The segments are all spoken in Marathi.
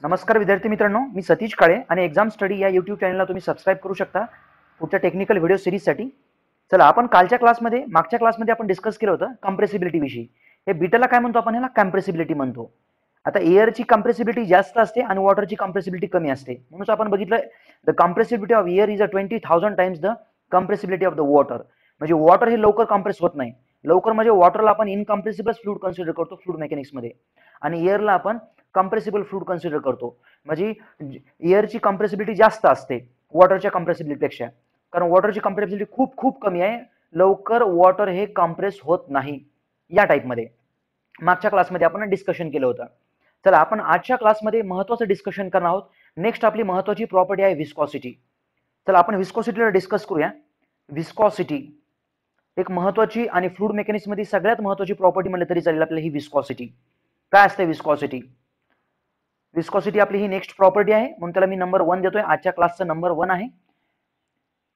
नमस्कार विद्यार्थी मित्रांनो, मी सतीश काळे आणि एक्झाम स्टडी या यूट्यूब चॅनलला तुम्ही सबस्क्राईब करू शकता पुढच्या टेक्निकल व्हिडिओ सिरीजसाठी. चला, आपण मागच्या क्लासमध्ये आपण डिस्कस केलं होतं कम्प्रेसिबिलिटी विषयी. हे बीटाला काय म्हणतो आपण? ह्याला कम्प्रेसिबिलिटी म्हणतो. आता एअरची कम्प्रेसिबिलिटी जास्त असते आणि वॉटरची कम्प्रेसिबिलिटी कमी असते. म्हणून आपण बघितलं the compressibility of air is 20,000 times the compressibility of the water. म्हणजे वॉटर हे लवकर कम्प्रेस होत नाही. लवकर म्हणजे वॉटरला आपण इनकम्प्रेसिबल फ्लूइड कन्सिडर करतो फ्लूइड मेकॅनिक्समध्ये, आणि एअरला आपण कम्प्रेसिबल फ्लूइड कन्सिडर करतो. म्हणजे एअरची कम्प्रेसिबिलिटी जास्त असते वॉटरच्या कम्प्रेसिबिलिटीपेक्षा, कारण वॉटरची कम्प्रेसिबिलिटी खूप खूप कमी आहे. लवकर वॉटर हे कम्प्रेस होत नाही. या टाईपमध्ये मागच्या क्लासमध्ये आपण डिस्कशन केलं होतं. चला, आपण आजच्या क्लासमध्ये महत्त्वाचं डिस्कशन करणार आहोत. नेक्स्ट आपली महत्त्वाची प्रॉपर्टी आहे विस्कॉसिटी. चला, आपण विस्कॉसिटीला डिस्कस करूया. विस्कॉसिटी एक महत्त्वाची आणि फ्लूइड मेकॅनिक्स मध्ये सगळ्यात महत्त्वाची प्रॉपर्टी म्हणलं तरी चालेल आपल्याला ही विस्कॉसिटी. काय असते विस्कॉसिटी? विस्कॉसिटी आपली ही नेक्स्ट प्रॉपर्टी आहे, म्हणून त्याला मी नंबर 1 देतोय. आजच्या क्लासचा नंबर 1 आहे.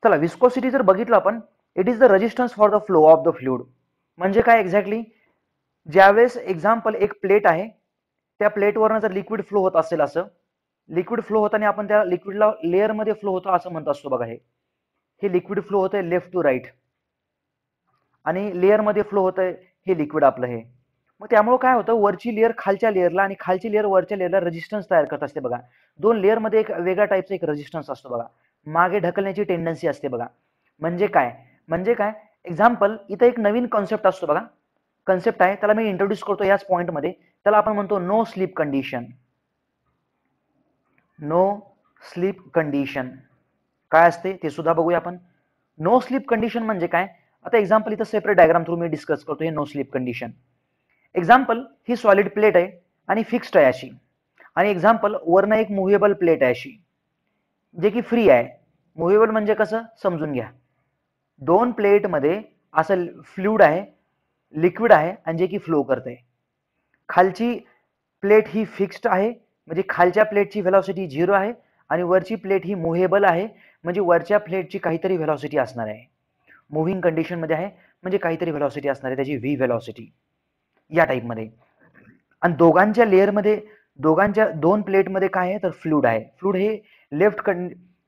चला, विस्कॉसिटी जर बघितलं आपण, it is the resistance for the flow of the fluid. म्हणजे काय एक्झॅक्टली? ज्यावेळेस एक्झाम्पल एक प्लेट आहे, त्या प्लेटवरनं जर लिक्विड फ्लो होत असेल, असं लिक्विड फ्लो होताना आपण त्या लिक्विडला लेअरमध्ये फ्लो होतं असं म्हणत असतो. बघा, हे लिक्विड फ्लो होतंय लेफ्ट टू राईट आणि लेअरमध्ये फ्लो होतंय हे लिक्विड आपलं हे. मग त्यामुळे काय होतं, वरची लेअर खालच्या लेअरला आणि खालची लेअर वरच्या लेअरला रेजिस्टन्स तयार करत असते. बघा, दोन लेअरमध्ये एक वेगळ्या टाईपचा एक रेजिस्टन्स असतो. बघा, मागे ढकलण्याची टेंडन्सी असते. बघा, म्हणजे काय एक्झाम्पल, इथं एक नवीन कॉन्सेप्ट असतो. बघा, कॉन्सेप्ट आहे, त्याला मी इंट्रोड्यूस करतो याच पॉईंटमध्ये. त्याला आपण म्हणतो no slip condition. No slip condition काय असते ते सुद्धा बघूया आपण. नो स्लीप कंडिशन म्हणजे काय? आता एक्झाम्पल इथं सेपरेट डायग्राम थ्रू मी डिस्कस करतो हे नो स्लीप कंडिशन. एक्झाम्पल, ही सॉलिड प्लेट आहे आणि फिक्स्ड आहे अशी, आणि एक्झाम्पल वरनं एक मुव्हेबल प्लेट आहे अशी, जे की फ्री आहे. मुव्हेबल म्हणजे कसं समजून घ्या. दोन प्लेटमध्ये असं फ्लूइड आहे, लिक्विड आहे, आणि जे की फ्लो करत आहे. खालची प्लेट ही फिक्स्ड आहे, म्हणजे खालच्या प्लेटची व्हेलॉसिटी 0 आहे, आणि वरची प्लेट ही मुव्हेबल आहे, म्हणजे वरच्या प्लेटची काहीतरी व्हेलॉसिटी असणार आहे. मुव्हिंग कंडिशन मध्ये आहे, म्हणजे काहीतरी व्हेलॉसिटी असणार आहे, त्याची व्ही व्हेलॉसिटी या टाईपमध्ये. आणि दोघांच्या दोन प्लेटमध्ये काय आहे तर फ्लूइड आहे. फ्लूइड हे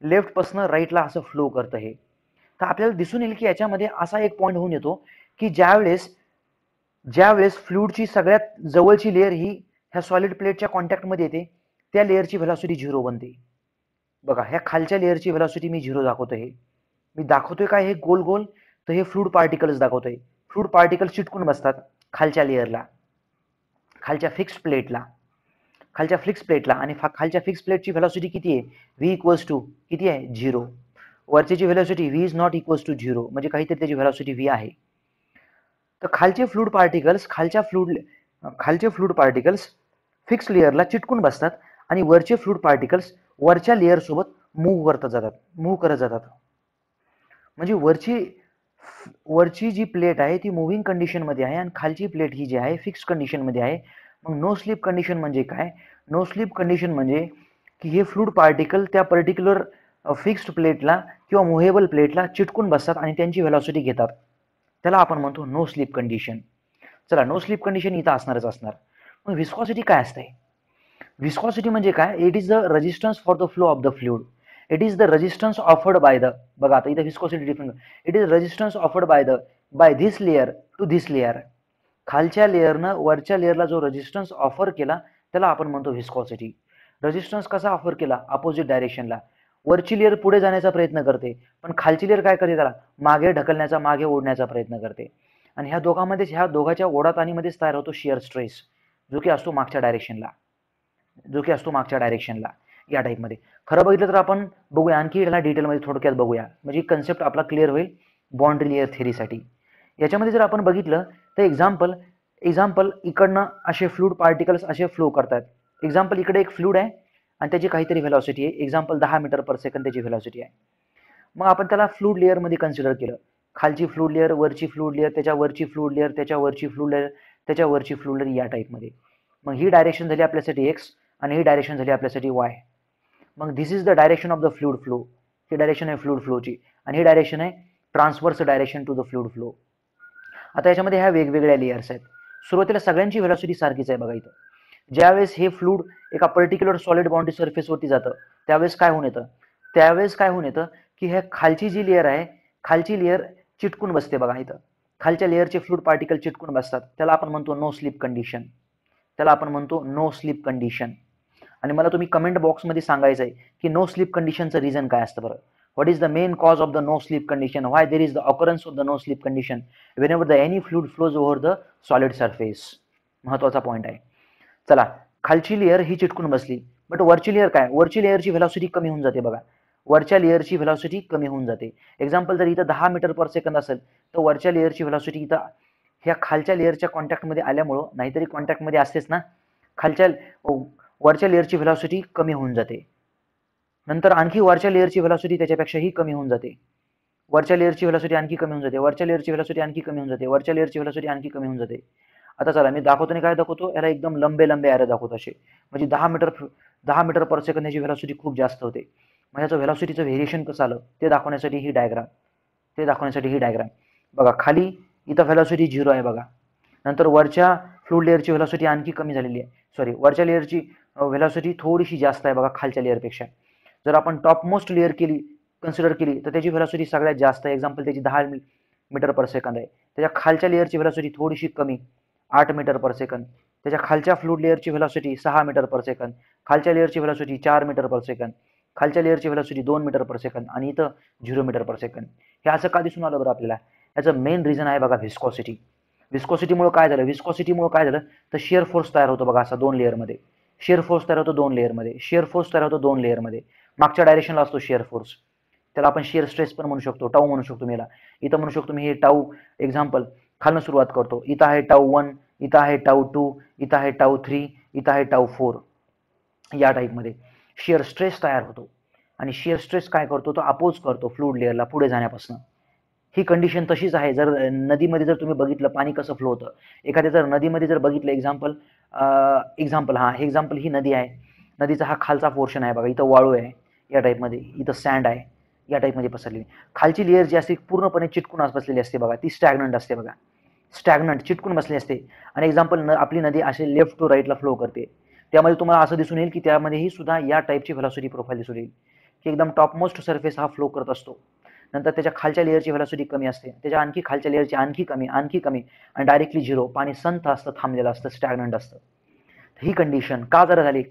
लेफ्ट पासून राईटला असं फ्लो करतं हे. तर आपल्याला दिसून येईल की याच्यामध्ये असा एक पॉईंट होऊन येतो की ज्यावेळेस फ्लूइडची सगळ्यात जवळची लेअर ही ह्या सॉलिड प्लेटच्या कॉन्टॅक्टमध्ये येते, त्या लेअरची व्हेलॉसिटी 0 बनते. बघा, ह्या खालच्या लेअरची व्हेलॉसिटी मी 0 दाखवतोय. मी दाखवतोय काय हे गोल गोल, तर हे फ्लूइड पार्टिकल्स दाखवतोय. फ्लूइड पार्टिकल्स चिटकून बसतात खालच्या लेअरला, खालच्या फिक्स्ड प्लेटला, आणि खालच्या फिक्स प्लेटची व्हेलॉसिटी किती आहे? व्ही इक्वल्स टू किती आहे? 0. वरची velocity V is not equals to 0, म्हणजे काहीतरी त्याची व्हेलॉसिटी व्ही आहे. तर खालचे फ्लूइड पार्टिकल्स फिक्स लेअरला चिटकून बसतात आणि वरचे फ्लूइड पार्टिकल्स वरच्या लेअर सोबत मूव्ह करत जातात. म्हणजे वरची जी प्लेट आहे ती मुव्हिंग कंडिशन मध्ये आहे आणि खालची प्लेट ही जी आहे फिक्स कंडिशन मध्ये आहे. मग नो स्लीप कंडिशन म्हणजे काय? नो स्लीप कंडिशन म्हणजे की हे फ्लूइड पार्टिकल त्या पर्टिक्युलर फिक्स्ड प्लेटला किंवा मुव्हेबल प्लेटला चिटकून बसतात आणि त्यांची व्हेलॉसिटी घेतात. त्याला आपण म्हणतो नो स्लीप कंडिशन. चला, नो स्लीप कंडिशन इथं असणार. मग विस्कॉसिटी काय असते? विस्कॉसिटी म्हणजे काय? It is the resistance for the flow of the fluid. It is the resistance offered by the, बघा आता इथं viscosity different. It is resistance offered by this layer to this layer. खालच्या लेअरनं वरच्या लेअरला जो रेजिस्टन्स ऑफर केला त्याला आपण म्हणतो विस्कॉसिटी. रेजिस्टन्स कसा ऑफर केला? अपोजिट डायरेक्शनला. वरची लेअर पुढे जाण्याचा प्रयत्न करते, पण खालची लेअर काय करते? त्याला मागे ढकलण्याचा, मागे ओढण्याचा प्रयत्न करते. आणि ह्या दोघांच्या ओढाताणीमध्येच तयार होतो शिअर स्ट्रेस, जो की असतो मागच्या डायरेक्शनला. या टाईपमध्ये खरं बघितलं तर आपण बघूया आणखी याला डिटेलमध्ये थोडक्यात बघूया, म्हणजे कन्सेप्ट आपला क्लिअर होईल बाउंड्री लेअर थेरीसाठी. याच्यामध्ये जर आपण बघितलं तर एक्झाम्पल इकडनं असे फ्लूइड पार्टिकल्स असे फ्लो करतात. एक्झाम्पल, इकडे एक फ्लूइड आहे आणि त्याची काहीतरी व्हेलॉसिटी आहे. एक्झाम्पल 10 मीटर पर सेकंद त्याची व्हेलॉसिटी आहे. मग आपण त्याला फ्लूइड लेअरमध्ये कन्सिडर केलं. खालची फ्लूइड लेअर, वरची फ्लूइड लेअर, त्याच्यावरची फ्लूइड लेअर, त्याच्यावरची फ्लूइड लेअर, त्याच्यावरची फ्लूइड लेअर, या टाईपमध्ये. मग ही डायरेक्शन झाली आपल्यासाठी एक्स आणि ही डायरेक्शन झाली आपल्यासाठी वाय. मग this is the direction of the fluid flow. ही डायरेक्शन आहे फ्लूइड फ्लोची आणि ही डायरेक्शन आहे transverse direction to the fluid flow. आता याच्यामध्ये ह्या वेगवेगळ्या लेयर्स आहेत. सुरुवातीला सगळ्यांची व्हेलॉसिटी सारखीच आहे. बघा इथं ज्यावेळेस हे फ्लूइड एका पर्टिक्युलर सॉलिड बाउंड्री सरफेसवरती जातं त्यावेळेस काय होऊन येतं की हे खालची जी लेअर आहे, खालची लेअर चिटकून बसते बघा. इथं खालच्या लेअरचे फ्लूइड पार्टिकल चिटकून बसतात, त्याला आपण म्हणतो नो स्लिप कंडिशन. आणि मला तुम्ही कमेंट बॉक्समध्ये सांगायचं आहे की नो स्लिप कंडिशनचं रिझन काय असतं बरं. What is the main cause of the no slip condition, why there is the occurrence of the no slip condition whenever the any fluid flows over the solid surface. महत्वाचा पॉइंट आहे. चला, खालची लेअर ही चिटकून बसली, बट वरची लेअर काय, वरची लेअरची व्हेलॉसिटी कमी होऊन जाते बघा. वरच्या लेअरची व्हेलॉसिटी कमी होऊन जाते. एक्झाम्पल, जर इथं 10 मीटर पर सेकंद असेल तर वरच्या लेअरची व्हेलॉसिटी इथं ह्या खालच्या लेअरच्या कॉन्टॅक्टमध्ये आल्यामुळं, नाहीतरी कॉन्टॅक्टमध्ये असतेच ना, वरच्या लेअरची व्हेलॉसिटी कमी होऊन जाते. नंतर आणखी वरच्या लेअरची व्हेलॉसिटी त्याच्यापेक्षाही कमी होऊन जाते. वरच्या लेअरची व्हेलॉसिटी आणखी कमी होऊन जाते. वरच्या लेअरची व्हेलॉसिटी आणखी कमी होऊन जाते. वरच्या लेअरची व्हेलॉसिटी आणखी कमी होऊन जाते. आता चला, मी दाखवतो नाही काय दाखवतो, याला एकदम लंबे एरो दाखवतो असे. म्हणजे 10 मीटर पर सेकंद याची व्हेलॉसिटी खूप जास्त होते. मग याचं व्हेलॉसिटीचं व्हेरिएशन कसं आलं ते दाखवण्यासाठी ही डायग्राम. बघा, खाली इथं व्हेलॉसिटी 0 आहे बघा. नंतर वरच्या फ्लूइड लेअरची व्हेलॉसिटी आणखी कमी झालेली आहे. वरच्या लेअरची व्हेलॉसिटी थोडीशी जास्त आहे बघा खालच्या लेअरपेक्षा. जर आपण टॉपमोस्ट लेअर कन्सिडर केली तर त्याची व्हेलॉसिटी सगळ्यात जास्त आहे. एक्झाम्पल, त्याची 10 मीटर पर सेकंद आहे. त्याच्या खालच्या लेअरची व्हेलॉसिटी थोडीशी कमी, 8 मीटर पर सेकंद. त्याच्या खालच्या फ्लूइड लेअरची व्हेलॉसिटी 6 मीटर पर सेकंद. खालच्या लेअरची व्हेलॉसिटी 4 मीटर पर सेकंद. खालच्या लेअरची व्हेलॉसिटी 2 मीटर पर सेकंद आणि इथं 0 मीटर पर सेकंद. हे असं का दिसून आलं बरं आपल्याला? याचं मेन रिझन आहे बघा व्हिस्कॉसिटी. व्हिस्कॉसिटीमुळे काय झालं तर शिअर फोर्स तयार होतो बघा, असा दोन लेअरमध्ये. शिअर फोर्स तयार होतो दोन लेअरमध्ये. मागच्या डायरेक्शनला असतो शिअर फोर्स, त्याला आपण शिअर स्ट्रेस पण म्हणू शकतो, टाऊ म्हणू शकतो. मला इथं म्हणू शकतो मी हे टाऊ. एक्झाम्पल, खालनं सुरुवात करतो. इथं आहे टाऊ 1, इथं आहे टाऊ 2, इथं आहे टाऊ 3, इथं आहे टाऊ 4. या टाईपमध्ये शिअर स्ट्रेस तयार होतो. आणि शिअर स्ट्रेस काय करतो, तो अपोज करतो फ्लूइड लेअरला पुढे जाण्यापासून. ही कंडिशन तशीच आहे. जर नदीमध्ये जर तुम्ही बघितलं पाणी कसं फ्लो होतं, एखाद्या जर नदीमध्ये जर बघितलं, एक्झाम्पल ही नदी आहे. नदीचा हा खालचा पोर्शन आहे बघा, इथं वाळू आहे या टाईपमध्ये, इथं सँड आहे या टाईपमध्ये पसरलेली. खालची लेअर जी असते पूर्णपणे चिटकून बसलेली असते बघा, ती स्टॅग्नंट असते बघा, चिटकून बसली असते. आणि एक्झाम्पल, आपली नदी असे लेफ्ट टू राईटला फ्लो करते. त्यामध्ये तुम्हाला असं दिसून येईल की त्यामध्येही सुद्धा या टाईपची व्हेलॉसिटी प्रोफाईल दिसून येईल की एकदम टॉपमोस्ट सरफेस हा फ्लो करत असतो. नंतर त्याच्या खालच्या लेअरची व्हेलॉसिटी कमी असते, त्याच्या आणखी खालच्या लेअरची आणखी कमी आणि डायरेक्टली 0. पाणी संथ असतं, थांबलेलं असतं, स्टॅग्नंट असतं. ही कंडिशन का झाली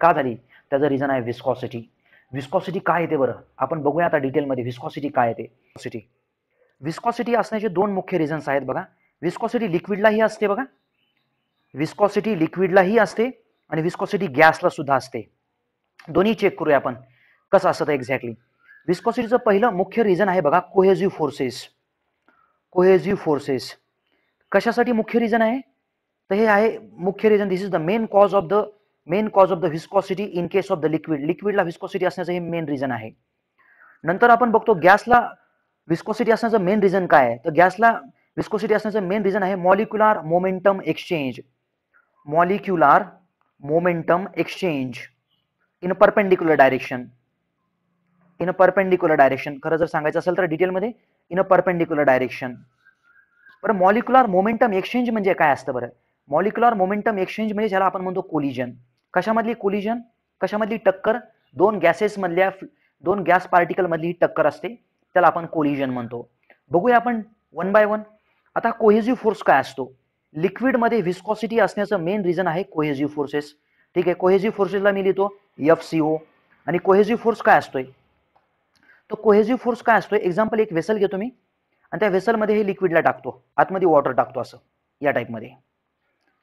त्याचं रिझन आहे व्हिस्कॉसिटी. व्हिस्कॉसिटी काय येते बरं, आपण बघूया आता डिटेलमध्ये व्हिस्कॉसिटी काय येते. व्हिस्कॉसिटी असण्याचे दोन मुख्य रिझन्स आहेत बघा. व्हिस्कॉसिटी लिक्विडलाही असते बघा, आणि व्हिस्कॉसिटी गॅसला सुद्धा असते. दोन्ही चेक करूया आपण कसं असतं एक्झॅक्टली. व्हिस्कॉसिटीचं पहिलं मुख्य रिझन आहे बघा कोहेसिव्ह फोर्सेस. कशासाठी मुख्य रिझन आहे, तर हे आहे मुख्य reason. This is the main cause of the viscosity in case of the लिक्विडला व्हिस्कॉसिटी असण्याचं हे मेन रिझन आहे. नंतर आपण बघतो गॅसला व्हिस्कॉसिटी असण्याचं मेन रिझन काय आहे, तर गॅसला व्हिस्कॉसिटी असण्याचं मेन रिझन आहे molecular momentum exchange in perpendicular direction. खरं जर सांगायचं असेल तर डिटेलमध्ये इन अ परपेंडिक्युलर डायरेक्शन. बरं, मॉलिक्युलर मोमेंटम एक्सचेंज म्हणजे काय असतं बरं? मॉलिक्युलर मोमेंटम एक्सचेंज म्हणजे ज्याला आपण म्हणतो कोलिजन. कशामधली टक्कर, दोन गॅस पार्टिकल मधली टक्कर असते, त्याला आपण कोलिजन म्हणतो. बघूया आपण वन बाय वन. आता कोहेसिव्ह फोर्स काय असतो? लिक्विडमध्ये व्हिस्कॉसिटी असण्याचं मेन रिझन आहे कोहेसिव्ह फोर्सेस. ठीक आहे, कोहेसिव्ह फोर्सेसला मी लिहितो FCO. आणि कोहेसिव्ह फोर्स काय असतोय, तो कोहेसिव्ह फोर्स काय असतोय, एक्झाम्पल एक वेसल घेतो मी आणि त्या वेसलमध्ये हे लिक्विडला टाकतो, आतमध्ये वॉटर टाकतो, असं या टाईपमध्ये.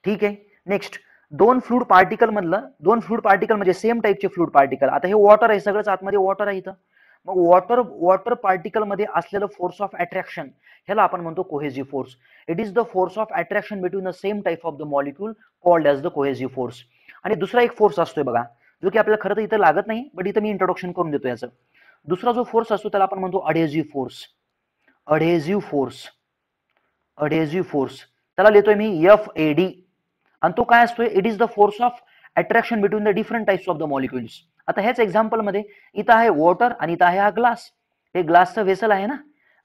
ठीक आहे. नेक्स्ट, दोन फ्लूइड पार्टिकल म्हणजे सेम टाईपचे फ्लूइड पार्टिकल. आता हे वॉटर आहे, सगळंच आतमध्ये वॉटर आहे इथं. मग वॉटर पार्टिकल मध्ये असलेलं फोर्स ऑफ अट्रॅक्शन ह्याला आपण म्हणतो cohesive force. It is the force of attraction between the same type of the molecule called as the cohesive force. आणि दुसरा एक फोर्स असतोय बघा, जो की आपल्याला खरं तर इथं लागत नाही, बट इथं मी इंट्रोडक्शन करून देतो याचं. दुसरा जो फोर्स असतो त्याला आपण म्हणतो अडेझिव्ह फोर्स. त्याला लिहितोय मी FAD. आणि तो काय असतोय, it is the force of attraction between the different types of the molecules. आता ह्याच एक्झाम्पल मध्ये इथं आहे वॉटर आणि इथं आहे हा ग्लास. हे ग्लासचं व्हेसल आहे ना,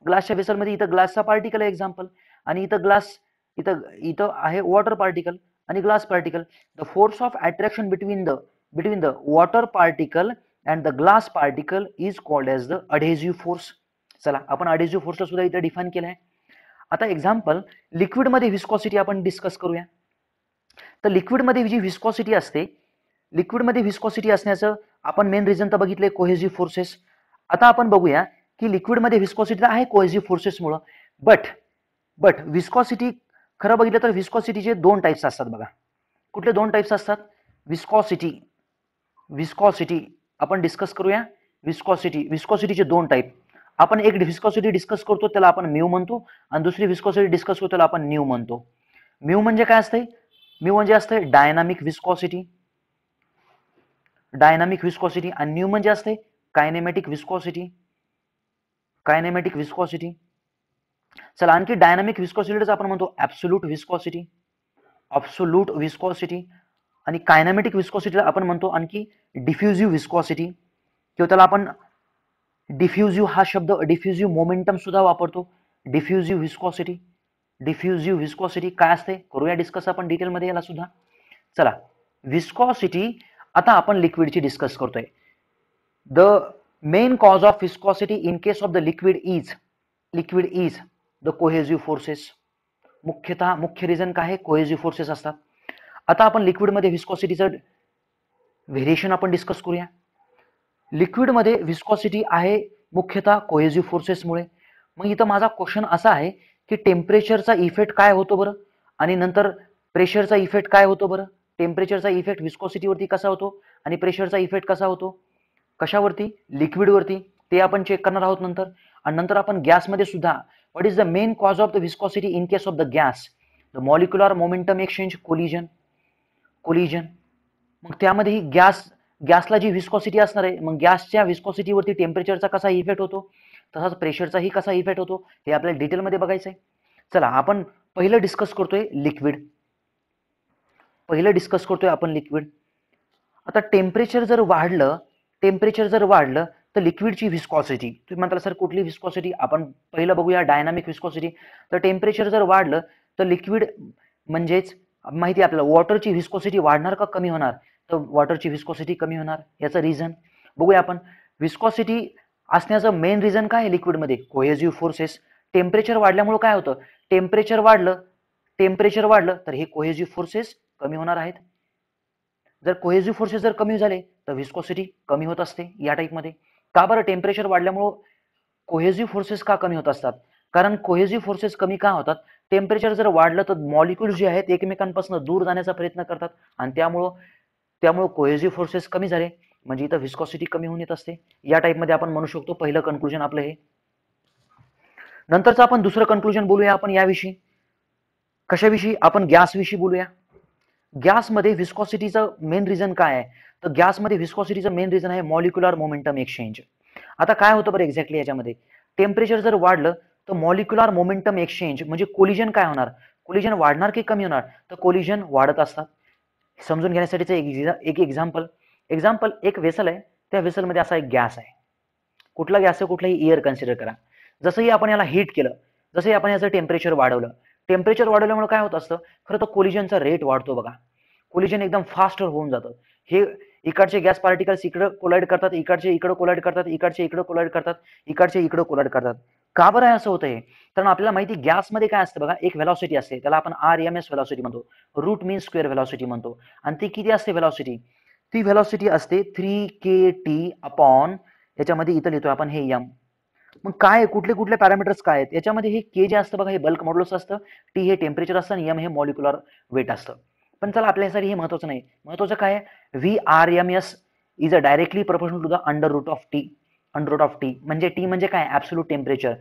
ग्लासच्या व्हेसलमध्ये इथं ग्लासचा पार्टिकल आहे एक्झाम्पल, आणि इथं आहे वॉटर पार्टिकल, आणि glass particle. The force of attraction between the water particle and the glass particle is called as the adhesive force. चला आपण अडेझिव्ह फोर्सला सुद्धा इथे डिफाईन केलं आहे. आता एक्झाम्पल, लिक्विडमध्ये व्हिस्कॉसिटी आपण डिस्कस करूया. तर लिक्विडमध्ये जी व्हिस्कॉसिटी असते, लिक्विडमध्ये व्हिस्कॉसिटी असण्याचं आपण मेन रिझन तर बघितले कोहेसिव्ह फोर्सेस. आता आपण बघूया की लिक्विडमध्ये व्हिस्कॉसिटी आहे कोहेसिव्ह फोर्सेसमुळं, बट व्हिस्कॉसिटी खरं बघितलं तर व्हिस्कॉसिटीचे दोन टाइप्स असतात बघा. कुठले दोन टाइप्स असतात? व्हिस्कॉसिटी आपण डिस्कस करूया. व्हिस्कॉसिटीचे दोन टाइप. आपण एक व्हिस्कॉसिटी डिस्कस करतो त्याला आपण म्यू म्हणतो आणि दुसरी व्हिस्कॉसिटी डिस्कस करतो त्याला आपण न्यू म्हणतो. म्यू म्हणजे काय असते? म्यू म्हणजे असते डायनामिक व्हिस्कॉसिटी आणि न्यू म्हणजे असते कायनेमॅटिक व्हिस्कॉसिटी. चला आणखी डायनामिक व्हिस्कॉसिटीच आपण म्हणतो ऍब्सोल्यूट व्हिस्कॉसिटी आणि कायनेमॅटिक व्हिस्कॉसिटीला आपण म्हणतो आणखी डिफ्युजिव्ह व्हिस्कॉसिटी, किंवा त्याला आपण डिफ्युजिव्ह हा शब्द डिफ्युजिव्ह मोमेंटम सुद्धा वापरतो. डिफ्युजिव्ह व्हिस्कॉसिटी काय असते करूया डिस्कस आपण डिटेलमध्ये याला सुद्धा. चला व्हिस्कॉसिटी आता आपण लिक्विडची डिस्कस करतोय. The main cause of viscosity in case of the liquid is the cohesive forces. मुख्य रिझन काय आहे? कोहेसिव्ह फोर्सेस असतात. आता आपण लिक्विडमध्ये व्हिस्कॉसिटीचं व्हेरिएशन आपण डिस्कस करूया. लिक्विडमध्ये व्हिस्कॉसिटी आहे मुख्यतः कोहेसिव्ह फोर्सेसमुळे. मग इथं माझा क्वेश्चन असा आहे की टेम्परेचरचा इफेक्ट काय होतो बरं, आणि नंतर प्रेशरचा इफेक्ट काय होतो बरं. टेम्परेचरचा इफेक्ट व्हिस्कॉसिटीवरती कसा होतो आणि प्रेशरचा इफेक्ट कसा होतो कशावरती? लिक्विडवरती. ते आपण चेक करणार आहोत नंतर. आणि नंतर आपण गॅसमध्ये सुद्धा what is the main cause of the viscosity in case of the gas? The molecular momentum exchange, collision. मग त्यामध्ये गॅसला जी व्हिस्कॉसिटी असणार आहे, मग गॅसच्या व्हिस्कॉसिटीवरती टेम्परेचरचा कसा इफेक्ट होतो, तसाच प्रेशरचाही कसा इफेक्ट होतो हे आपल्याला डिटेलमध्ये बघायचं आहे. चला आपण पहिलं डिस्कस करतोय लिक्विड. आता टेम्परेचर जर वाढलं तर लिक्विडची व्हिस्कॉसिटी, तुम्ही म्हणताल सर कुठली व्हिस्कॉसिटी? आपण पहिलं बघूया डायनामिक व्हिस्कॉसिटी. तर टेम्परेचर जर वाढलं तर लिक्विड म्हणजेच माहिती आपल्याला वॉटरची व्हिस्कॉसिटी वाढणार का कमी होणार? तर वॉटरची व्हिस्कॉसिटी कमी होणार. याचं रिझन बघूया आपण. व्हिस्कॉसिटी असण्याचं मेन रिझन काय आहे लिक्विडमध्ये? Cohesive forces. टेम्परेचर वाढल्यामुळे काय होतं? टेम्परेचर वाढलं तर हे कोहेसिव्ह फोर्सेस कमी होणार आहेत. जर कोहेसिव्ह फोर्सेस जर कमी झाले तर व्हिस्कॉसिटी कमी होत असते या टाईपमध्ये. का बरं? टेम्परेचर वाढल्यामुळं कोहेसिव्ह फोर्सेस का कमी होत असतात? कारण कोहेसिव्ह फोर्सेस कमी का होतात? टेम्परेचर जर वाढलं तर मॉलिक्यूल जे आहेत एकमेकांपासून दूर जाण्याचा प्रयत्न करतात आणि त्यामुळं कोहेसिव्ह फोर्सेस कमी झाले म्हणजे इथं व्हिस्कॉसिटी कमी होऊन येत असते. या टाईपमध्ये आपण म्हणू शकतो पहिलं कन्क्लुजन आपलं हे. नंतरचं आपण दुसरं कन्क्लुजन बोलूया आपण याविषयी. कशाविषयी? आपण गॅसविषयी बोलूया. गॅसमध्ये व्हिस्कॉसिटीचं मेन रिझन काय आहे? तर गॅसमध्ये व्हिस्कॉसिटीचं मेन रिझन आहे मॉलिक्युलर मोमेंटम एक्सचेंज. आता काय होतं बरं एक्झॅक्टली याच्यामध्ये? टेम्परेचर जर वाढलं तर मॉलिक्युलर मोमेंटम एक्सचेंज म्हणजे कोलिजन काय होणार? कोलिजन वाढणार की कमी होणार? तर कोलिजन वाढत असतात. समजून घेण्यासाठीचं एक एक्झाम्पल, एक वेसल आहे, त्या वेसलमध्ये असा एक गॅस आहे. कुठला गॅस आहे? कुठलाही एअर कन्सिडर करा. जसंही आपण याला हीट केलं, जसंही आपण याचं टेम्परेचर वाढवल्यामुळे काय होत असतं? खरं तर कोलिजनचा रेट वाढतो बघा. कोलिजन एकदम फास्ट होऊन जातं. हे इकडचे गॅस पार्टिकल्स इकडं कोलाइड करतात, इकडचे इकडं कोलाइड करतात, इकडचे इकडं कोलाइड करतात, इकडचे इकडं कोलाइड करतात. का बरं असं होतं हे? कारण आपल्याला माहिती गॅसमध्ये काय असतं बघा, एक व्हेलॉसिटी असते, त्याला आपण RMS व्हेलॉसिटी म्हणतो, रूट मीन स्क्वेअर व्हेलॉसिटी म्हणतो. आणि ती किती असते व्हेलॉसिटी? ती व्हेलॉसिटी असते 3kT अपॉन, याच्यामध्ये इथं लिहितोय आपण हे m. मग काय कुठले पॅरामीटर्स काय आहेत याच्यामध्ये? हे के जे असतं बघा, हे बल्क मॉड्युलस असतं, टी हे टेम्परेचर असतं आणि एम हे मॉलिक्युलर वेट असतं. पण चला आपल्यासाठी हे महत्वाचं नाही. महत्वाचं काय आहे? VRMS is a directly proportional to the under root of T. म्हणजे टी म्हणजे काय? Absolute temperature.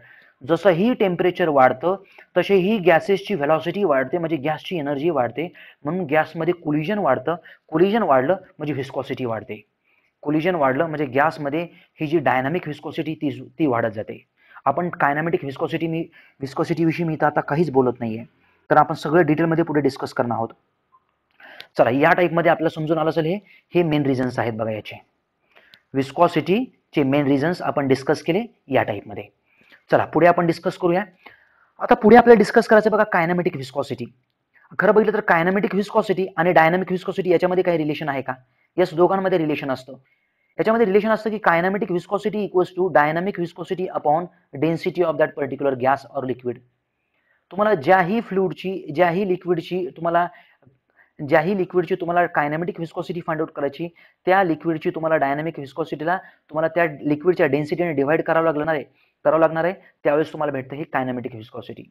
जसं ही टेम्परेचर वाढतं तसे ही गॅसेसची व्हेलॉसिटी वाढते, म्हणजे गॅसची एनर्जी वाढते. म्हणून गॅसमध्ये कोलिजन वाढतं. कोलिजन वाढलं म्हणजे व्हिस्कॉसिटी वाढते. कोलिजन वाढलं म्हणजे गॅसमध्ये ही जी डायनामिक व्हिस्कॉसिटी ती वाढत जाते. आपण कायनामेटिक व्हिस्कॉसिटीविषयी मी आता काहीच बोलत नाहीये, तर आपण सगळं डिटेलमध्ये पुढे डिस्कस करणार आहोत. चला या टाईपमध्ये आपल्याला समजून आलं असेल हे मेन रिझन्स आहेत बघा याचे. व्हिस्कॉसिटीचे मेन रिझन्स आपण डिस्कस केले या टाईपमध्ये. चला पुढे आपण डिस्कस करूया. आता पुढे आपल्याला डिस्कस करायचं बघा कायनामेटिक व्हिस्कॉसिटी. खरं बघितलं तर कायनेमॅटिक व्हिस्कॉसिटी आणि डायनामिक व्हिस्कॉसिटी याच्यामध्ये काही रिलेशन आहे का? येस, दोघांमध्ये रिलेशन असतं. याच्यामध्ये रिलेशन असतं की kinematic viscosity equals to dynamic viscosity upon density of that particular gas or liquid. तुम्हाला ज्याही लिक्विडची तुम्हाला कायनेमॅटिक व्हिस्कॉसिटी फाइंड आउट करायची, त्या लिक्विडची तुम्हाला डायनामिक व्हिस्कॉसिटीला तुम्हाला त्या लिक्विडच्या डेन्सिटीने डिवाइड करावं लागणार आहे त्यावेळेस तुम्हाला भेटतं ही कायनेमॅटिक व्हिस्कॉसिटी.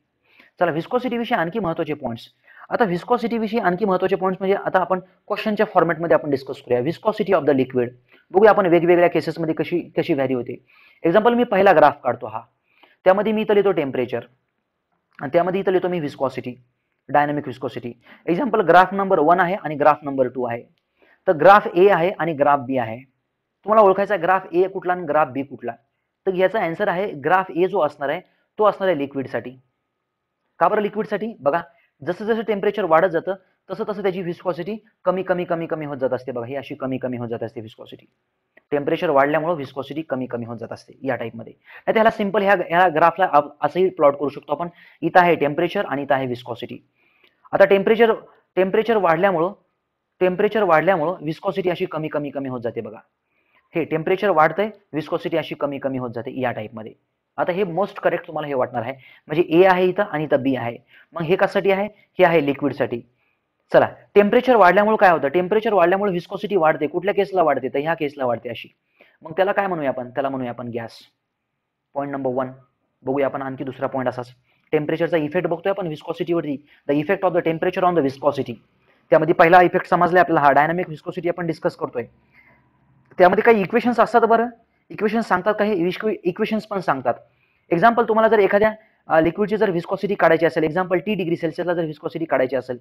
चला, व्हिस्कॉसिटी विषयी आणखी महत्त्वाचे पॉईंट्स. आता व्हिस्कॉसिटी विषयी आणखी महत्त्वाचे पॉईंट्स म्हणजे आता आपण क्वेश्चनच्या फॉर्मॅटमध्ये आपण डिस्कस करूया. व्हिस्कॉसिटी ऑफ द लिक्विड बघूया आपण वेगवेगळ्या केसेसमध्ये कशी व्हॅरी होते. एक्झाम्पल, मी पहिला ग्राफ काढतो हा, त्यामध्ये मी इथं लिहितो टेम्परेचर आणि त्यामध्ये इथं लिहितो मी व्हिस्कॉसिटी, डायनामिक व्हिस्कॉसिटी. एक्झाम्पल, ग्राफ नंबर 1 आहे आणि ग्राफ नंबर 2 आहे. तर ग्राफ ए आहे आणि ग्राफ बी आहे. तुम्हाला ओळखायचा आहे ग्राफ ए कुठला आणि ग्राफ बी कुठला. तर याचा आन्सर आहे ग्राफ ए जो असणार आहे तो असणार आहे लिक्विडसाठी. का बरं लिक्विडसाठी? बघा, जसं जसं टेम्परेचर वाढत जातं तसं तसं त्याची व्हिस्कॉसिटी कमी कमी कमी कमी होत जात असते. बघा, ही अशी कमी कमी होत जात असते व्हिस्कॉसिटी. टेम्परेचर वाढल्यामुळे व्हिस्कॉसिटी कमी कमी होत जात असते या टाईपमध्ये. नाही त्याला सिंपल ह्या ग्राफला असंही प्लॉट करू शकतो आपण. इथं आहे टेम्परेचर आणि इथं आहे व्हिस्कॉसिटी. आता टेम्परेचर वाढल्यामुळं व्हिस्कॉसिटी अशी कमी कमी कमी होत जाते. बघा, हे टेम्परेचर वाढतंय, व्हिस्कॉसिटी अशी कमी कमी होत जाते या टाईपमध्ये. आता हे मोस्ट करेक्ट तुम्हाला हे वाटणार आहे. म्हणजे ए आहे इथं आणि इथं बी आहे. मग हे कशासाठी आहे? हे आहे लिक्विडसाठी. चला, टेम्परेचर वाढल्यामुळे काय होतं? टेम्परेचर वाढल्यामुळे व्हिस्कॉसिटी वाढते. कुठल्या केसला वाढते? तर ह्या केसला वाढते अशी. मग त्याला काय म्हणूया आपण? त्याला म्हणूया आपण गॅस. Point number 1. बघूया आपण आणखी दुसरा पॉईंट असाच. टेम्परेचरचा इफेक्ट बघतोय आपण व्हिस्कॉसिटीवरती. The effect of the temperature on the viscosity. त्यामध्ये पहिला इफेक्ट समजला आपल्याला, हा डायनामिक व्हिस्कॉसिटी आपण डिस्कस करतोय. त्यामध्ये काही इक्वेशन्स असतात. बरं, इक्वेशन्स सांगतात, काही इक्वेशन्स पण सांगतात. एक्झाम्पल, तुम्हाला जर एखाद्या लिक्विडची जर व्हिस्कॉसिटी काढायची असेल, एक्झाम्पल T डिग्री सेल्सिअसला जर व्हिस्कॉसिटी काढायची असेल,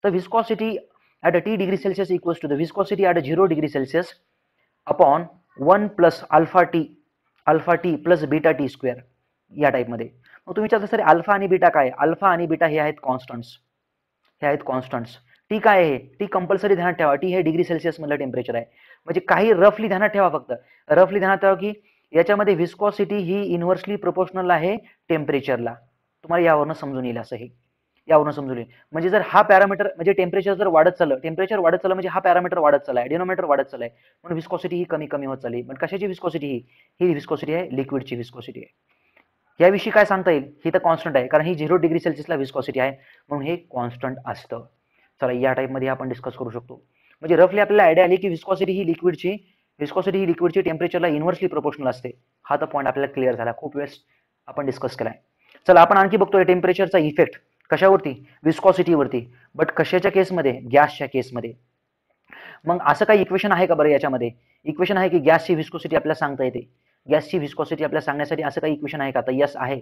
तर viscosity at T degree Celsius equals to the viscosity at 0 degree Celsius upon 1 plus alpha T plus beta T square या टाईपमध्ये. मग तुम्ही विचारता सर अल्फा आणि बीटा काय? अल्फा आणि बीटा हे आहेत कॉन्स्टंट्स. टी काय आहे? टी कंपल्सरी ध्यानात ठेवा, टी हे डिग्री सेल्सिअस मधलं टेम्परेचर आहे. म्हणजे काही रफली ध्यानात ठेवा, फक्त रफली ध्यानात ठेवा की याच्यामध्ये व्हिस्कॉसिटी ही इन्व्हर्सली प्रोपोर्शनल आहे टेम्परेचरला. तुम्हाला यावरून समजून येईल असं, हे यावरून समजून येईल. म्हणजे जर हा पॅरामीटर म्हणजे टेम्परेचर जर वाढत चाललं म्हणजे हा पॅरामीटर वाढत चाललाय, डिनोमिनेटर वाढत चाललाय, म्हणून व्हिस्कॉसिटी ही कमी कमी होत चालली. पण कशाची व्हिस्कॉसिटी? ही व्हिस्कॉसिटी आहे लिक्विडची व्हिस्कॉसिटी आहे. याविषयी काय सांगता येईल? ही तर कॉन्स्टंट आहे, कारण ही 0 डिग्री सेल्सिअसला व्हिस्कॉसिटी आहे म्हणून हे कॉन्स्टंट असतं. चला, या टाईपमध्ये आपण डिस्कस करू शकतो. म्हणजे रफली आपल्याला आयडिया आली की व्हिस्कॉसिटी ही लिक्विडची टेम्परेचरला इन्व्हर्सली प्रोपोर्शनल असते. हा तर पॉईंट आपल्याला क्लिअर झाला, खूप वेळेस आपण डिस्कस केलाय. चला, आपण आणखी बघतोय टेम्परेचरचा इफेक्ट कशावरती? व्हिस्कॉसिटीवरती. बट कशाच्या केसमध्ये? गॅसच्या केसमध्ये. मग असं काही इक्वेशन आहे का बरं याच्यामध्ये? इक्वेशन आहे की गॅसची व्हिस्कॉसिटी आपल्याला सांगता येते. गॅसची व्हिस्कॉसिटी आपल्याला सांगण्यासाठी असं काही इक्वेशन आहे का? तर यस आहे.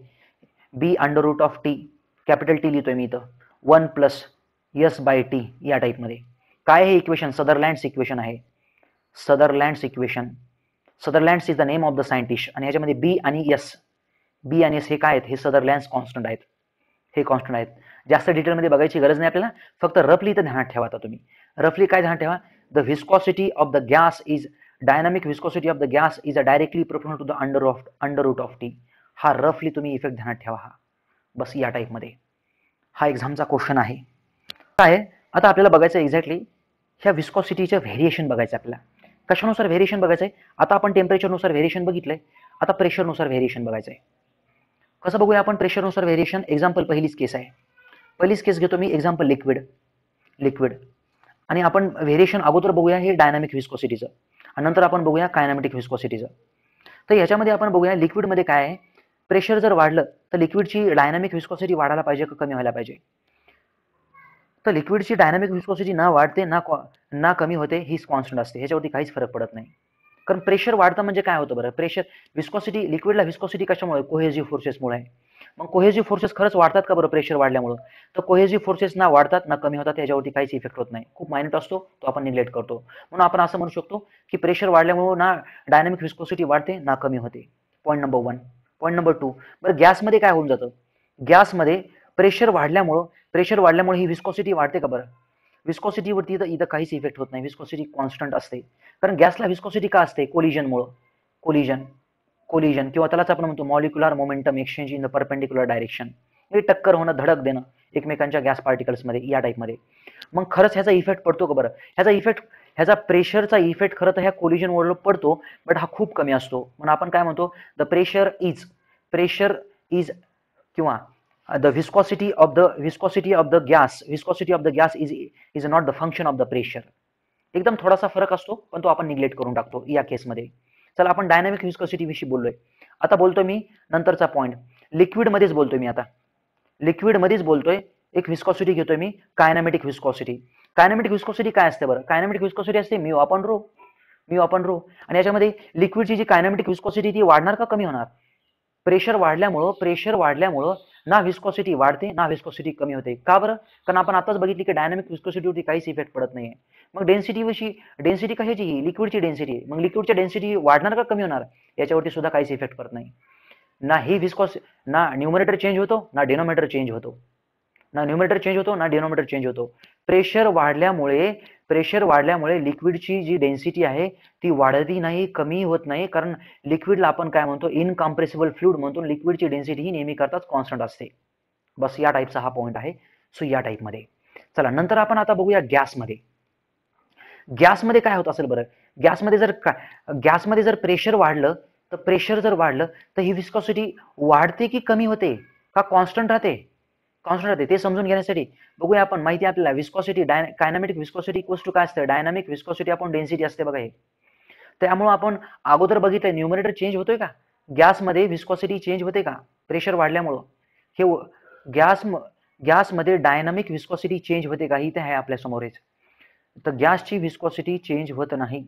B√T, कॅपिटल टी लिहितोय मी इथं, 1 प्लस S/T या टाईपमध्ये. काय हे इक्वेशन? सदरलँड्स इक्वेशन आहे. Sutherland's is the name of the scientist. आणि याच्यामध्ये बी आणि एस हे काय आहेत? हे सदरलँड्स कॉन्स्टंट आहेत. हे कॉन्स्टंट आहेत. जास्त डिटेलमध्ये बघायची गरज नाही आपल्याला, फक्त रफली तर ध्यानात ठेवा. आता तुम्ही रफली काय ध्यानात ठेवा? The viscosity of the gas is dynamic viscosity of the gas is a directly proportional to the under root of T. हा रफली तुम्ही इफेक्ट ध्यानात ठेवा. हा बस या टाईपमध्ये हा एक्झामचा क्वेश्चन आहे. काय आता आपल्याला बघायचं एक्झॅक्टली ह्या व्हिस्कॉसिटीचं व्हेरिएशन बघायचं आपल्याला. कशानुसार व्हेरिएशन बघायचं आहे? आता आपण टेम्परेचरनुसार व्हेरिएशन बघितलंय, आता प्रेशरनुसार व्हेरिएशन बघायचं आहे. कसं बघूया आपण प्रेशरनुसार व्हेरिएशन? एक्झाम्पल, पहिलीच केस घेतो मी, एक्झाम्पल लिक्विड. आणि आपण व्हेरिएशन अगोदर बघूया हे डायनामिक व्हिस्कॉसिटीचं आणि नंतर आपण बघूया कायनेमॅटिक व्हिस्कॉसिटीचं. तर याच्यामध्ये आपण बघूया लिक्विडमध्ये काय आहे. प्रेशर जर वाढलं तर लिक्विडची डायनामिक व्हिस्कॉसिटी वाढायला पाहिजे का कमी व्हायला पाहिजे? तर लिक्विडची डायनामिक व्हिस्कॉसिटी ना वाढते ना कमी होते, हीच कॉन्स्टंट असते. ह्याच्यावरती काहीच फरक पडत नाही. कारण प्रेशर वाढतं म्हणजे काय होतं बरं? लिक्विडला व्हिस्कॉसिटी कशामुळे? कोहेसिव्ह फोर्सेसमुळे आहे. मग कोहेसिव्ह फोर्सेस खरंच वाढतात का बरं प्रेशर वाढल्यामुळं? तर कोहेसिव्ह फोर्सेस ना वाढतात ना कमी होतात, याच्यावरती काहीच इफेक्ट होत नाही. खूप मायन्यूट असतो तो, आपण निग्लेक्ट करतो. म्हणून आपण असं म्हणू शकतो की प्रेशर वाढल्यामुळे ना डायनामिक व्हिस्कॉसिटी वाढते ना कमी होते. Point number 1. पॉईंट नंबर 2, बरं गॅसमध्ये काय होऊन जातं? गॅसमध्ये प्रेशर वाढल्यामुळे ही व्हिस्कॉसिटी वाढते का बरं? व्हिस्कॉसिटीवरती इथं काहीच इफेक्ट होत नाही. व्हिस्कॉसिटी कॉन्स्टंट असते. कारण गॅसला व्हिस्कॉसिटी का असते? कोलिजन किंवा त्यालाच आपण म्हणतो molecular momentum exchange in the perpendicular direction. हे टक्कर होणं, धडक देणं, एकमेकांच्या गॅस पार्टिकल्समध्ये या टाईपमध्ये. मग खरंच ह्याचा इफेक्ट पडतो का बरं? ह्याचा प्रेशरचा इफेक्ट खरं तर ह्या कोलिजन वॉलवर पडतो, बट हा खूप कमी असतो. म्हणून आपण काय म्हणतो, द प्रेशर इज किंवा the viscosity of the gas is not the function of the pressure. एकदम थोडासा फरक असतो, पण तो आपण निग्लेक्ट करून टाकतो या केसमध्ये. चला आपण डायनामिक विस्कॉसिटी विषयी बोललोय. आता बोलतोय मी नंतरचा पॉइंट, लिक्विड मध्येच बोलतोय मी आता. लिक्विड मध्येच बोलतोय, एक विस्कॉसिटी घेतोय मी, कायनामेटिक विस्कॉसिटी. कायनामेटिक विस्कॉसिटी काय असते बरं? कायनामेटिक विस्कॉसिटी असते म्यू अपॉन रो. आणि याच्यामध्ये लिक्विडची जी कायनामेटिक विस्कॉसिटी ती वाढणार का कमी होणार? प्रेशर वाढल्यामुळं ना विस्कॉसिटी वाढते ना विस्कॉसिटी कमी होते. का बरं? कारण आपण आताच बघितली की डायनामिक विस्कॉसिटीवरती काहीच इफेक्ट पडत नाहीये. मग डेन्सिटी कशाची? ही लिक्विडची डेन्सिटी. मग लिक्विडच्या डेन्सिटी वाढणार का कमी होणार? याच्यावरती सुद्धा काहीच इफेक्ट पडत नाही. ना न्यूमरेटर चेंज होतो ना डिनोमिनेटर चेंज होतो. प्रेशर वाढल्यामुळे लिक्विडची जी डेन्सिटी आहे ती वाढती नाही, कमी होत नाही. कारण लिक्विडला आपण काय म्हणतो, इनकॉम्प्रेसिबल फ्लुइड म्हणतो. लिक्विडची डेन्सिटी ही नेहमी करताच कॉन्स्टंट असते. बस या टाईपचा हा पॉईंट आहे. सो या टाईपमध्ये चला नंतर आपण आता बघूया गॅसमध्ये काय होत असेल बरं? गॅसमध्ये जर प्रेशर वाढलं तर ही विस्कॉसिटी वाढते की कमी होते का कॉन्स्टंट राहते? ते समजून घेण्यासाठी बघूया आपण. माहिती आहे आपल्याला विस्कॉसिटी, कायनामेटिक विस्कॉसिटी इक्वल्स टू काय असतं? डायनामिक विस्कॉसिटी अपॉन डेन्सिटी असते बघा हे. त्यामुळे आपण अगोदर बघितलंय न्यूमरेटर चेंज होतोय का? गॅसमध्ये विस्कॉसिटी चेंज होते का प्रेशर वाढल्यामुळं? हे गॅसमध्ये डायनामिक विस्कॉसिटी चेंज होते का? इथे आहे आपल्या समोरच. तर गॅसची विस्कॉसिटी चेंज होत नाही.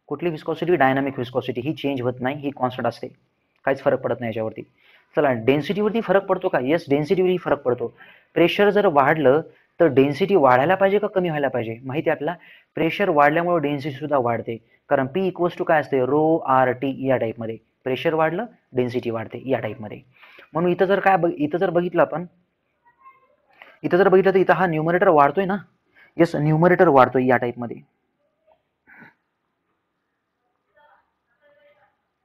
कुठली विस्कॉसिटी? Dynamic viscosity. ही चेंज होत नाही, ही कॉन्स्टंट असते. काहीच फरक पडत नाही याच्यावरती. चला डेन्सिटीवरती फरक पडतो का? येस, डेन्सिटीवरही फरक पडतो. प्रेशर जर वाढलं तर डेन्सिटी वाढायला पाहिजे का कमी व्हायला पाहिजे? माहिती आहे आपल्याला प्रेशर वाढल्यामुळे डेन्सिटी सुद्धा वाढते. कारण P इक्वल्स टू काय असते? रो आर टी या टाईपमध्ये. प्रेशर वाढलं डेन्सिटी वाढते या टाईपमध्ये. म्हणून इथं जर बघितलं तर इथं हा न्यूमरेटर वाढतोय ना. येस, न्यूमरेटर वाढतोय या टाईपमध्ये.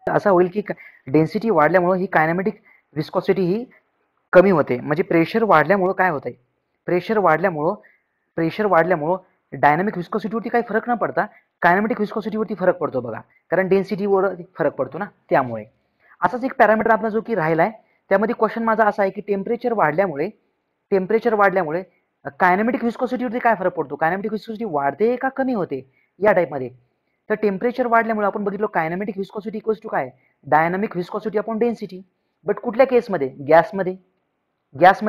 असं होईल की डेन्सिटी वाढल्यामुळे ही कायनेमॅटिक विस्कॉसिटी ही कमी होते. म्हणजे प्रेशर वाढल्यामुळे काय होतंय? प्रेशर वाढल्यामुळं डायनामिक विस्कॉसिटीवरती काही फरक न पडता कायनेमॅटिक विस्कॉसिटीवरती फरक पडतो बघा. कारण डेन्सिटीवर फरक पडतो ना, त्यामुळे. असाच एक पॅरामीटर आपला जो की राहिलाय, त्यामध्ये क्वेश्चन माझा असा आहे की टेम्परेचर वाढल्यामुळे कायनेमॅटिक विस्कॉसिटीवरती काय फरक पडतो? कायनेमॅटिक विस्कॉसिटी वाढते का कमी होते या टाईपमध्ये? तर टेम्परेचर वाढल्यामुळे आपण बघितलं कायनेमॅटिक विस्कॉसिटी इक्वल्स टू काय? Dynamic viscosity upon density. But कुठल्या केसमध्ये? गॅसमध्ये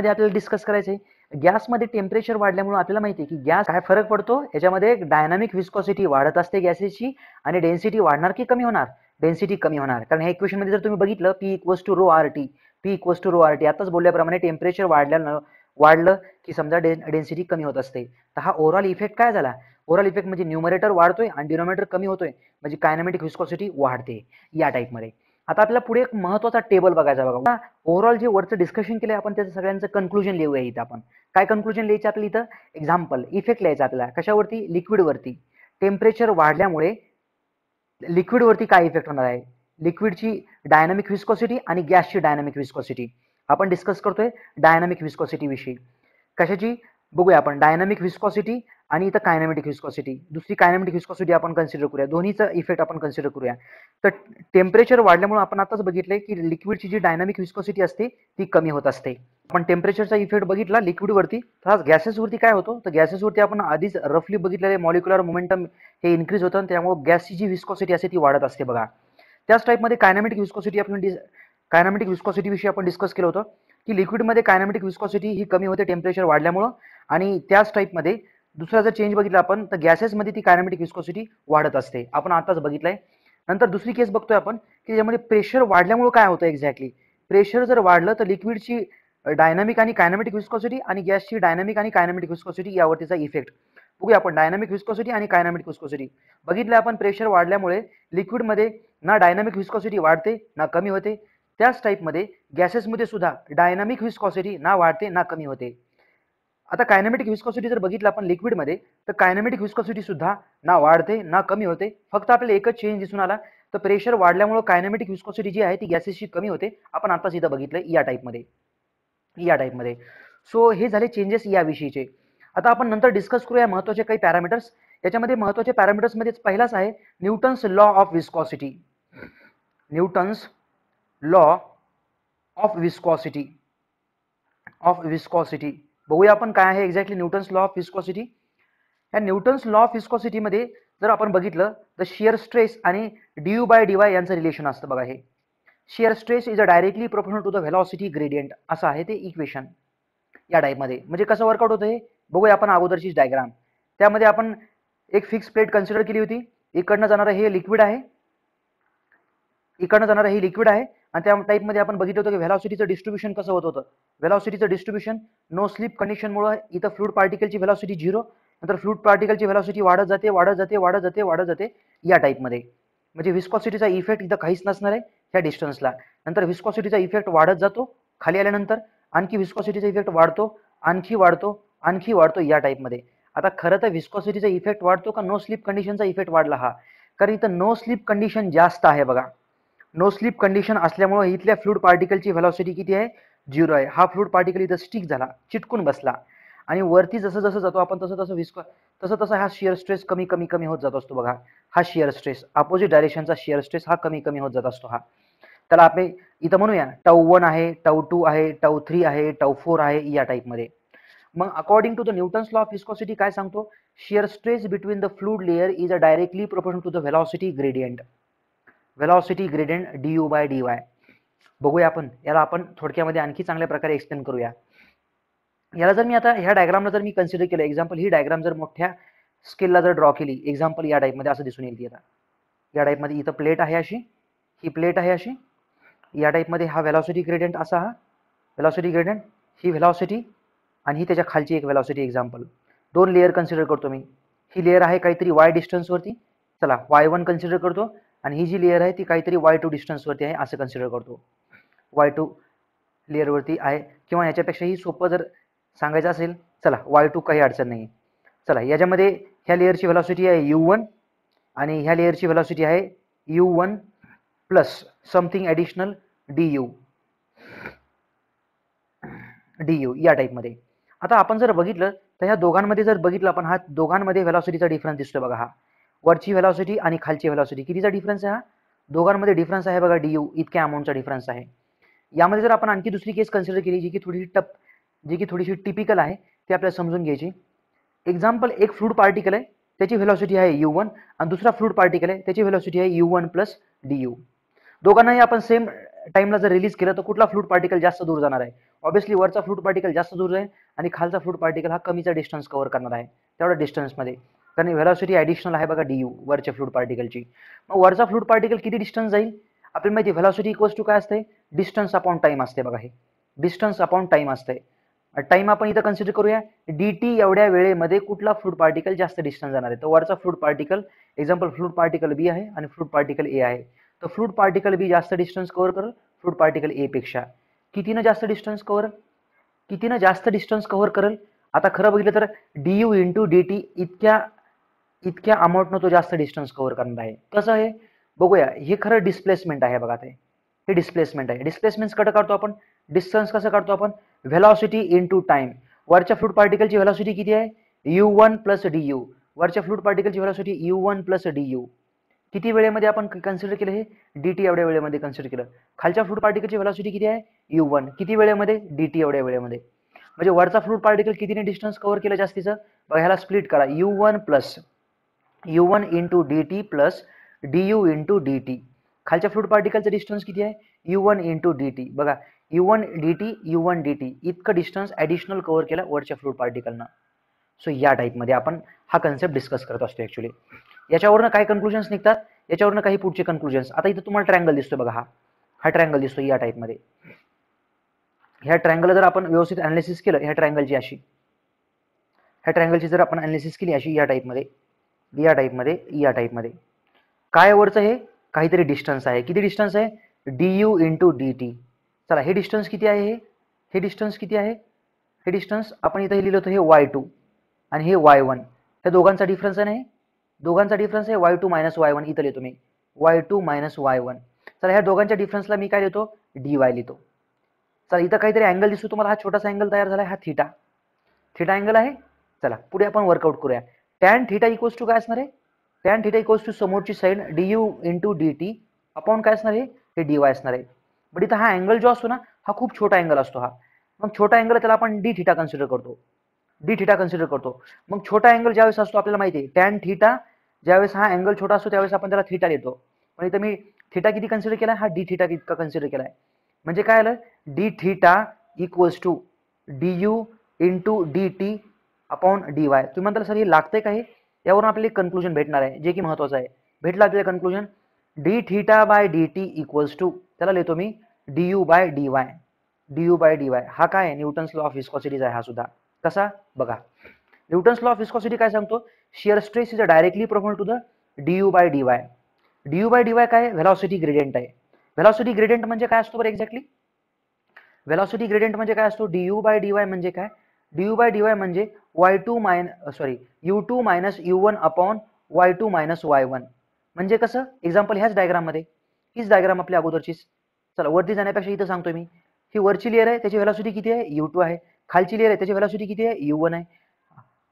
आपल्याला डिस्कस करायचंय. गॅसमध्ये टेम्परेचर वाढल्यामुळे आपल्याला माहिती आहे की गॅस काय फरक पडतो याच्यामध्ये? डायनामिक विस्कॉसिटी वाढत असते गॅसेसची आणि डेन्सिटी वाढणार की कमी होणार? डेन्सिटी कमी होणार. कारण ह्या इक्वेशन मध्ये जर तुम्ही बघितलं P equals to rho R T, आताच बोलल्याप्रमाणे टेम्परेचर वाढलं की समजा डेन्सिटी कमी होत असते. तर हा ओव्हरऑल इफेक्ट काय झाला? ओव्हरऑल इफेक्ट म्हणजे न्यूमरेटर वाढतोय आणि डिनोमिनेटर कमी होतोय, म्हणजे कायनेमॅटिक विस्कॉसिटी वाढते या टाईपमध्ये. आता आपल्याला पुढे एक महत्त्वाचा टेबल बघायचा बघा. ओव्हरऑल जे वरचं डिस्कशन केलंय आपण त्याचं सगळ्यांचं कन्क्लुजन लिहूया इथं आपण. काय कन्क्लुजन लिहायचं आपल्याला इथं? एक्झाम्पल इफेक्ट लिहायचा आपल्याला. कशावरती? लिक्विडवरती. टेम्परेचर वाढल्यामुळे लिक्विडवरती काय इफेक्ट होणार आहे? लिक्विडची डायनामिक विस्कॉसिटी आणि गॅसची डायनामिक विस्कॉसिटी. आपण डिस्कस करतोय डायनामिक विस्कॉसिटी विषयी. कशाची बघूया आपण? डायनामिक विस्कॉसिटी आणि इथं कायनेमॅटिक विस्कॉसिटी. दुसरी कायनेमॅटिक विस्कॉसिटी आपण कन्सिडर करूया. दोन्हीचा इफेक्ट आपण कन्सिडर करूया. तर टेम्परेचर वाढल्यामुळे आपण आताच बघितलंय की लिक्विडची जी डायनामिक विस्कॉसिटी असते ती कमी होत असते. आपण टेम्परेचरचा इफेक्ट बघितला लिक्विडवरती. तर गॅसेसवरती काय होतो? तर गॅसेसवरती आपण आधीच रफली बघितलेले मॉलिक्युलर मोमेंटम हे इन्क्रीज होतं, त्यामुळे गॅसची जी विस्कॉसिटी असते ती वाढत असते बघा. त्याच टाईपमध्ये कायनेमॅटिक विस्कॉसिटी विषयी आपण डिस्कस केलं होतं की लिक्विडमध्ये कायनेमॅटिक विस्कॉसिटी ही कमी होते टेम्परेचर वाढल्यामुळं. आणि त्याच टाईपमध्ये दुसरा जर चेंज बघितला आपण तर गॅसेसमध्ये ती कायनेमॅटिक विस्कॉसिटी वाढत असते. आपण आताच बघितलंय. नंतर दुसरी केस बघतोय आपण की ज्यामध्ये प्रेशर वाढल्यामुळे काय होतं एक्झॅक्टली? प्रेशर जर वाढलं तर लिक्विडची डायनामिक आणि कायनेमॅटिक विस्कॉसिटी आणि गॅसची डायनामिक आणि कायनेमॅटिक विस्कॉसिटी यावरतीचा इफेक्ट बघूया आपण. डायनामिक विस्कॉसिटी आणि कायनेमॅटिक विस्कॉसिटी बघितलं आपण. प्रेशर वाढल्यामुळे लिक्विडमध्ये ना डायनामिक विस्कॉसिटी वाढते ना कमी होते. त्याच टाईपमध्ये गॅसेसमध्ये सुद्धा डायनामिक विस्कॉसिटी ना वाढते ना कमी होते. आता कायनेमॅटिक विस्कॉसिटी जर बघितलं आपण लिक्विडमध्ये तर कायनेमॅटिक विस्कॉसिटी सुद्धा ना वाढते ना कमी होते. फक्त आपल्याला एकच चेंज दिसून आला, तर प्रेशर वाढल्यामुळे कायनेमॅटिक विस्कॉसिटी जी आहे ती गॅसेसची कमी होते. आपण आताच इथं बघितलंय या टाईपमध्ये. सो हे झाले चेंजेस याविषयीचे. आता आपण नंतर डिस्कस करूया महत्त्वाचे काही पॅरामीटर्स. याच्यामध्ये महत्त्वाचे पॅरामीटर्समध्ये पहिलाच आहे Newton's law of viscosity. Newton's law of viscosity. बघूया आपण काय आहे exactly Newton's law of viscosity. या न्यूटन्स लॉ ऑफ विस्कॉसिटी मध्ये जर आपण बघितलं तर शियर स्ट्रेस आणि ड्यू बाय डीवाय यांचं रिलेशन असतं बघा. हे shear stress is a directly proportional to the velocity gradient असं आहे ते इक्वेशन या टाईपमध्ये. म्हणजे कसं वर्कआउट होतं हे बघूया आपण अगोदरची डायग्राम. त्यामध्ये आपण एक फिक्स प्लेट कन्सिडर केली होती. इकडनं जाणारं हे लिक्विड आहे, इकडनं जाणारं हे लिक्विड आहे आणि त्या टाईपमध्ये आपण बघितलं होतं की व्हेलॉसिटीचं डिस्ट्रीब्युशन कसं होत होतं. व्हेलॉसिटीचं डिस्ट्रीब्युशन नो स्लिप कंडिशनमुळे इथं फ्लूइड पार्टिकलची व्हेलॉसिटी 0, नंतर फ्लूइड पार्टिकलची व्हेलॉसिटी वाढत जाते या टाईपमध्ये. म्हणजे विस्कॉसिटीचा इफेक्ट इथं काहीच नसणार आहे ह्या डिस्टन्सला. नंतर विस्कॉसिटीचा इफेक्ट वाढत जातो खाली आल्यानंतर, आणखी विस्कॉसिटीचा इफेक्ट वाढतो, आणखी वाढतो या टाईपमध्ये. आता खरं तर विस्कॉसिटीचा इफेक्ट वाढतो का नो स्लिप कंडिशनचा इफेक्ट वाढला हा? कारण इथं नो स्लिप कंडिशन जास्त आहे बघा. नो स्लिप कंडिशन असल्यामुळे इथल्या फ्लूइड पार्टिकलची व्हेलॉसिटी किती आहे? 0 आहे. हा फ्लूइड पार्टिकल इथं स्टिक झाला, चिटकून बसला आणि वरती जसं जसं जातो आपण तसं हा शियर स्ट्रेस कमी होत जात असतो बघा. हा शियर स्ट्रेस अपोजिट डायरेक्शनचा शियर स्ट्रेस हा कमी होत जात असतो हा. त्याला आपण इथं म्हणूया τ1 आहे, τ2 आहे, τ3 आहे, τ4 आहे या टाईपमध्ये. मग according to the Newton's law of viscosity काय सांगतो? Shear stress between the fluid layer is a directly proportional to the velocity gradient. Velocity gradient du by dy. बघूया आपण याला आपण थोडक्यामध्ये आणखी चांगल्या प्रकारे एक्सप्लेन करूया. याला जर मी आता ह्या डायग्रामला जर मी कन्सिडर केलं, एक्झाम्पल ही डायग्राम जर मोठ्या स्केलला जर ड्रॉ केली, एक्झाम्पल या टाईपमध्ये असं दिसून येईल ती. आता या टाईपमध्ये इथं प्लेट आहे अशी, ही प्लेट आहे अशी, या टाईपमध्ये हा व्हेलॉसिटी ग्रेडियंट असा, हा व्हेलॉसिटी ग्रेडियंट, ही व्हेलॉसिटी आणि ही त्याच्या खालची एक व्हेलॉसिटी. एक्झाम्पल 2 लेअर कन्सिडर करतो मी. ही लेअर आहे काहीतरी y डिस्टन्सवरती, चला y1 कन्सिडर करतो, आणि ही जी लेअर आहे ती काहीतरी y2 डिस्टन्सवरती आहे असं कन्सिडर करतो. y2 लेअरवरती आहे, किंवा याच्यापेक्षाही सोपं जर सांगायचं असेल, चला y2 काही अडचण नाही. चला याच्यामध्ये ह्या लेअरची व्हेलॉसिटी आहे u1 आणि ह्या लेअरची व्हेलॉसिटी आहे u1 plus something additional du या टाईपमध्ये. आता आपण जर बघितलं तर ह्या दोघांमध्ये जर बघितलं आपण, हा दोघांमध्ये व्हेलॉसिटीचा डिफरन्स दिसतोय बघा. हा वरची व्हेलॉसिटी आणि खालची व्हेलॉसिटी कितीचा डिफरन्स आहे? हा दोघांमध्ये डिफरन्स आहे बघा, du इतक्या अमाऊंटचा डिफरन्स आहे. यामध्ये जर आपण आणखी दुसरी केस कन्सिडर केली जी की थोडीशी टिपिकल आहे, ती आपल्याला समजून घ्यायची. एक्झाम्पल, एक फ्लूइड पार्टिकल आहे, त्याची व्हेलॉसिटी आहे u1 आणि दुसरा फ्लूइड पार्टिकल आहे त्याची व्हेलॉसिटी आहे u1 प्लस du. दोघांनाही आपण सेम टाइमला जर रिलीज केलं तर कुठला फ्लूइड पार्टिकल जास्त दूर जाणार आहे? ऑब्वियसली वरचा फ्लूइड पार्टिकल जास्त दूर जाईल आणि खालचा फ्लूइड पार्टिकल हा कमीचा डिस्टन्स कव्हर करणार आहे तेवढ्या डिस्टन्समध्ये, कारण व्हेलॉसिटी ॲडिशनल आहे बघा du वरच्या फ्लूइड पार्टिकलची. मग वरचा फ्लूइड पार्टिकल किती डिस्टन्स जाईल? आपल्याला माहिती व्हेलॉसिटी इक्वल्स टू काय असते? डिस्टन्स अपॉन टाइम असते बघा. हे डिस्टन्स अपॉन टाइम असते. टाइम आपण इथं कन्सिडर करूया, dt एवढ्या वेळेमध्ये कुठला फ्लूइड पार्टिकल जास्त डिस्टन्स जाणार आहे? तर वरचा fluid particle, example fluid particle B आहे आणि फ्लूइड पार्टिकल ए आहे, तर फ्लूइड पार्टिकल बी जास्त डिस्टन्स कव्हर करेल फ्लूइड पार्टिकल ए पेक्षा. कितीनं जास्त डिस्टन्स कव्हर करेल? आता खरं बघितलं तर du इंटू dt इतक्या अमाऊंटनं तो जास्त डिस्टन्स कव्हर करणार आहे. कसं आहे बघूया. हे खरं डिस्प्लेसमेंट आहे बघा. ते हे डिस्प्लेसमेंट आहे. डिस्प्लेसमेंट कसं काढतो आपण? डिस्टन्स कसं काढतो आपण? Velocity into time. वरच्या फ्लूइड पार्टिकलची व्हेलॉसिटी किती आहे? u1 plus du. वरच्या फ्लूइड पार्टिकलची व्हेलॉसिटी u1 प्लस du. किती वेळेमध्ये आपण कन्सिडर केलं? हे dt एवढ्या वेळेमध्ये कन्सिडर केलं. खालच्या फ्लूइड पार्टिकलची व्हेलॉसिटी किती आहे? u1. किती वेळेमध्ये? dt एवढ्या वेळेमध्ये. म्हणजे वरचा फ्लूइड पार्टिकल कितीने डिस्टन्स कव्हर केलं जास्तीचं? बघा ह्याला स्प्लिट करा. u1 into dt plus du into dt. खालच्या फ्लूइड पार्टिकलचं डिस्टन्स किती आहे? u1 into dt. बघा u1 dt इतकं डिस्टन्स ॲडिशनल कव्हर केलं वरच्या फ्लूइड पार्टिकलनं. सो या टाईपमध्ये आपण हा कन्सेप्ट डिस्कस करत असतो ॲक्च्युली. याच्यावरनं काय कन्क्लुजन्स निघतात? याच्यावरनं काही पुढचे कन्क्लुजन्स. आता इथं तुम्हाला ट्रायंगल दिसतोय बघा. हा ट्रायंगल दिसतो या टाईपमध्ये. ह्या ट्रायंगल जर आपण व्यवस्थित अनालिसिस केलं, ह्या ट्रायंगलची जर आपण अनालिसिस केली अशी या टाईपमध्ये काय वरचं हे काहीतरी डिस्टन्स आहे. किती डिस्टन्स आहे? du into dt. चला हे डिस्टन्स किती आहे? हे डिस्टन्स आपण इथं लिहिलं होतं, हे y2 आणि हे y1. त्या दोघांचा डिफरन्स आहे. दोघांचा डिफरन्स आहे y2 मायनस y1. इथं लिहितो मी y2 मायनस y1. चला ह्या दोघांच्या डिफरन्सला मी काय लिहितो? dy लिहितो. चला इथं काहीतरी अँगल दिसतो तुम्हाला, हा छोटासा अँगल तयार झाला आहे, हा थीटा, थीटा अँगल आहे. चला पुढे आपण वर्कआउट करूया. टॅन थीटा इक्वल्स टू काय असणार आहे, टॅन थीटा इक्वल्स टू समोरची side du into dt upon काय असणार आहे, हे dy असणार आहे. बट इथं हा अँगल जो असतो ना, हा खूप छोटा अँगल असतो हा. मग छोटा अँगल त्याला आपण डी थीटा कन्सिडर करतो, डी थीटा कन्सिडर करतो. मग छोटा अँगल ज्यावेळेस असतो आपल्याला माहिती आहे टॅन थीटा, ज्यावेळेस हा अँगल छोटा असतो त्यावेळेस आपण त्याला थीटा देतो. पण इथं मी थीटा किती कन्सिडर केला, हा डी थीटा इतका कन्सिडर केलाय. म्हणजे काय आलं, D theta equals to du into dt upon dy. तुम्ही म्हणताल सर हे लागतंय का, हे यावरून आपल्याला कन्क्लुजन भेटणार आहे जे की महत्वाचं आहे. भेटलं आपल्याला conclusion, d theta by dt equals to, त्याला लिहितो मी du by dy, du by dy. हा काय आहे, न्यूटन्स लॉ ऑफ विस्कॉसिटीज आहे हा सुद्धा. कसा बघा, न्यूटन्स लॉ ऑफ विस्कॉसिटी काय सांगतो, shear stress is directly proportional to the du by dy. du by dy काय, व्हेलॉसिटी ग्रेडियंट आहे. व्हेलॉसिटी ग्रेडियंट म्हणजे काय असतो बरं एक्झॅक्टली, व्हेलॉसिटी ग्रेडियंट म्हणजे काय असतो, du बाय dy म्हणजे काय, du बाय dy म्हणजे u2 minus u1 upon y2 minus y1. म्हणजे कसं, एक्झाम्पल ह्याच डायग्राम मध्ये, हीच डायग्राम आपल्या अगोदरचीच. चला वरती जाण्यापेक्षा इथं सांगतो मी, ही वरची लेअर आहे त्याची व्हेलॉसिटी किती आहे, u2 आहे. खालची लेअर आहे त्याची व्हेलॉसिटी किती आहे, u1 आहे.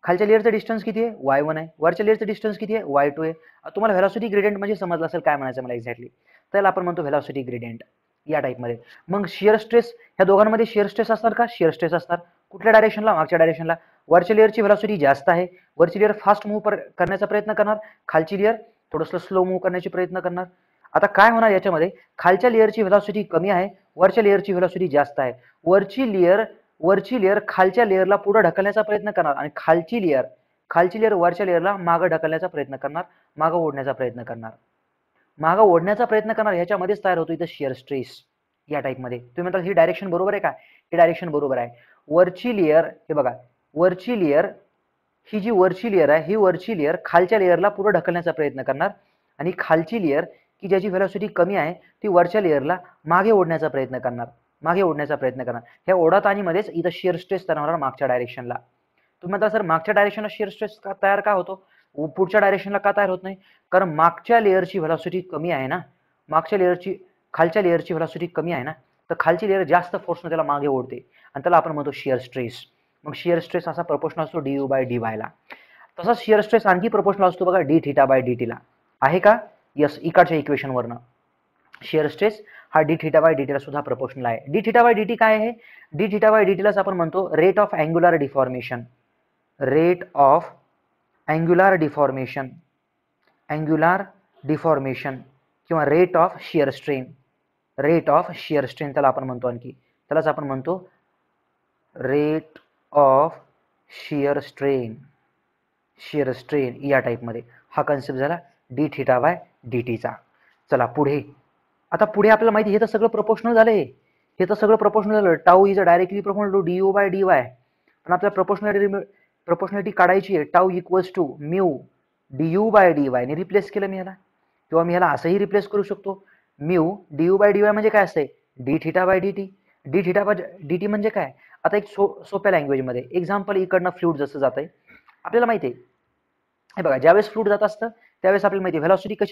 खालच्या लेअरचं डिस्टन्स किती आहे, y1 आहे. वरच्या लेअरचं डिस्टन्स किती आहे, y2 आहे. तुम्हाला व्हेलॉसिटी ग्रेडियंट म्हणजे समजलं असेल काय म्हणायचं मला एक्झॅक्टली. त्याला आपण म्हणतो व्हेलॉसिटी ग्रेडियंट या टाईपमध्ये. मग शियर स्ट्रेस, ह्या दोघांमध्ये शियर स्ट्रेस असणार का, शियर स्ट्रेस असणार. कुठल्या डायरेक्शनला, मागच्या डायरेक्शनला. वरच्या लेअरची व्हेलॉसिटी जास्त आहे, वरची लेअर फास्ट मूव्ह करण्याचा प्रयत्न करणार, खालची लेअर थोडंसं स्लो मूव्ह करण्याचा प्रयत्न करणार. आता काय होणार याच्यामध्ये, खालच्या लेअरची व्हेलॉसिटी कमी आहे, वरच्या लेअरची व्हेलॉसिटी जास्त आहे. वरची लेअर खालच्या लेअरला पुढे ढकलण्याचा प्रयत्न करणार आणि खालची लेअर वरच्या लेअरला मागे ढकलण्याचा प्रयत्न करणार, मागे ओढण्याचा प्रयत्न करणार, मागे ओढण्याचा प्रयत्न करणार. ह्याच्यामध्येच तयार होतो इथं शियर स्ट्रेस या टाईपमध्ये. तुम्ही म्हणता ही डायरेक्शन बरोबर आहे का, ही डायरेक्शन बरोबर आहे. वरची लेअर, हे बघा वरची लेअर, ही जी वरची लेअर आहे, ही वरची लेअर खालच्या लेअरला पुढे ढकलण्याचा प्रयत्न करणार आणि खालची लेअर की ज्याची व्हेलॉसिटी कमी आहे ती वरच्या लेअरला मागे ओढण्याचा प्रयत्न करणार, मागे ओढण्याचा प्रयत्न करणार. ह्या ओढाताणीमध्येच इथं शियर स्ट्रेस तयार होणार मागच्या डायरेक्शनला. तुम्ही म्हणता सर मागच्या डायरेक्शनला शियर स्ट्रेस का तयार का होतो, पुढच्या डायरेक्शनला का तयार होत नाही, कारण मागच्या लेअरची व्हेलॉसिटी कमी आहे ना, खालच्या लेअरची व्हेलॉसिटी कमी आहे ना, तर खालची लेअर जास्त फोर्सने त्याला मागे ओढते आणि त्याला आपण म्हणतो शियर स्ट्रेस. मग शियर स्ट्रेस असा प्रोपोर्शनल असतो du बाय dy ला. तसाच शियर स्ट्रेस आणखी प्रोपोर्शनल असतो बघा डी थीटा बाय dt ला. आहे का, यस, इकडच्या इक्वेशन वरनं शियर स्ट्रेस हा डी थीटा बाय dt ला सुद्धा प्रोपोर्शनल आहे. डी थीटा बाय dt काय आहे, डी थीटा बाय dt लाच आपण म्हणतो rate of angular deformation, rate of angular deformation, angular deformation किंवा rate of shear strain, rate of shear strain त्याला आपण म्हणतो. आणखी त्यालाच आपण म्हणतो rate of shear strain, shear strain या टाईपमध्ये. हा कन्सेप्ट झाला डी थीटा बाय dt चा. चला पुढे, आता पुढे आपल्याला माहिती हे तर सगळं प्रोपोर्शनल झालंय, हे तर सगळं प्रोपोर्शनल झालं. Tau is directly proportional to du by dy. पण आपल्याला प्रोपोर्शनॅलिटी काढायची आहे, tau equals to mu du by dy ने रिप्लेस केलं मी ह्याला, किंवा मी ह्याला असंही रिप्लेस करू शकतो. म्यू du बाय dy म्हणजे काय असते, D theta by dt. D theta by dt म्हणजे काय, आता एक सोप्या लँग्वेजमध्ये एक्झाम्पल, इकडनं फ्लुइड जसं जात आहे आपल्याला माहिती आहे. हे बघा ज्यावेळेस फ्लुइड जात असतं त्यावेळेस आपल्याला माहिती आहे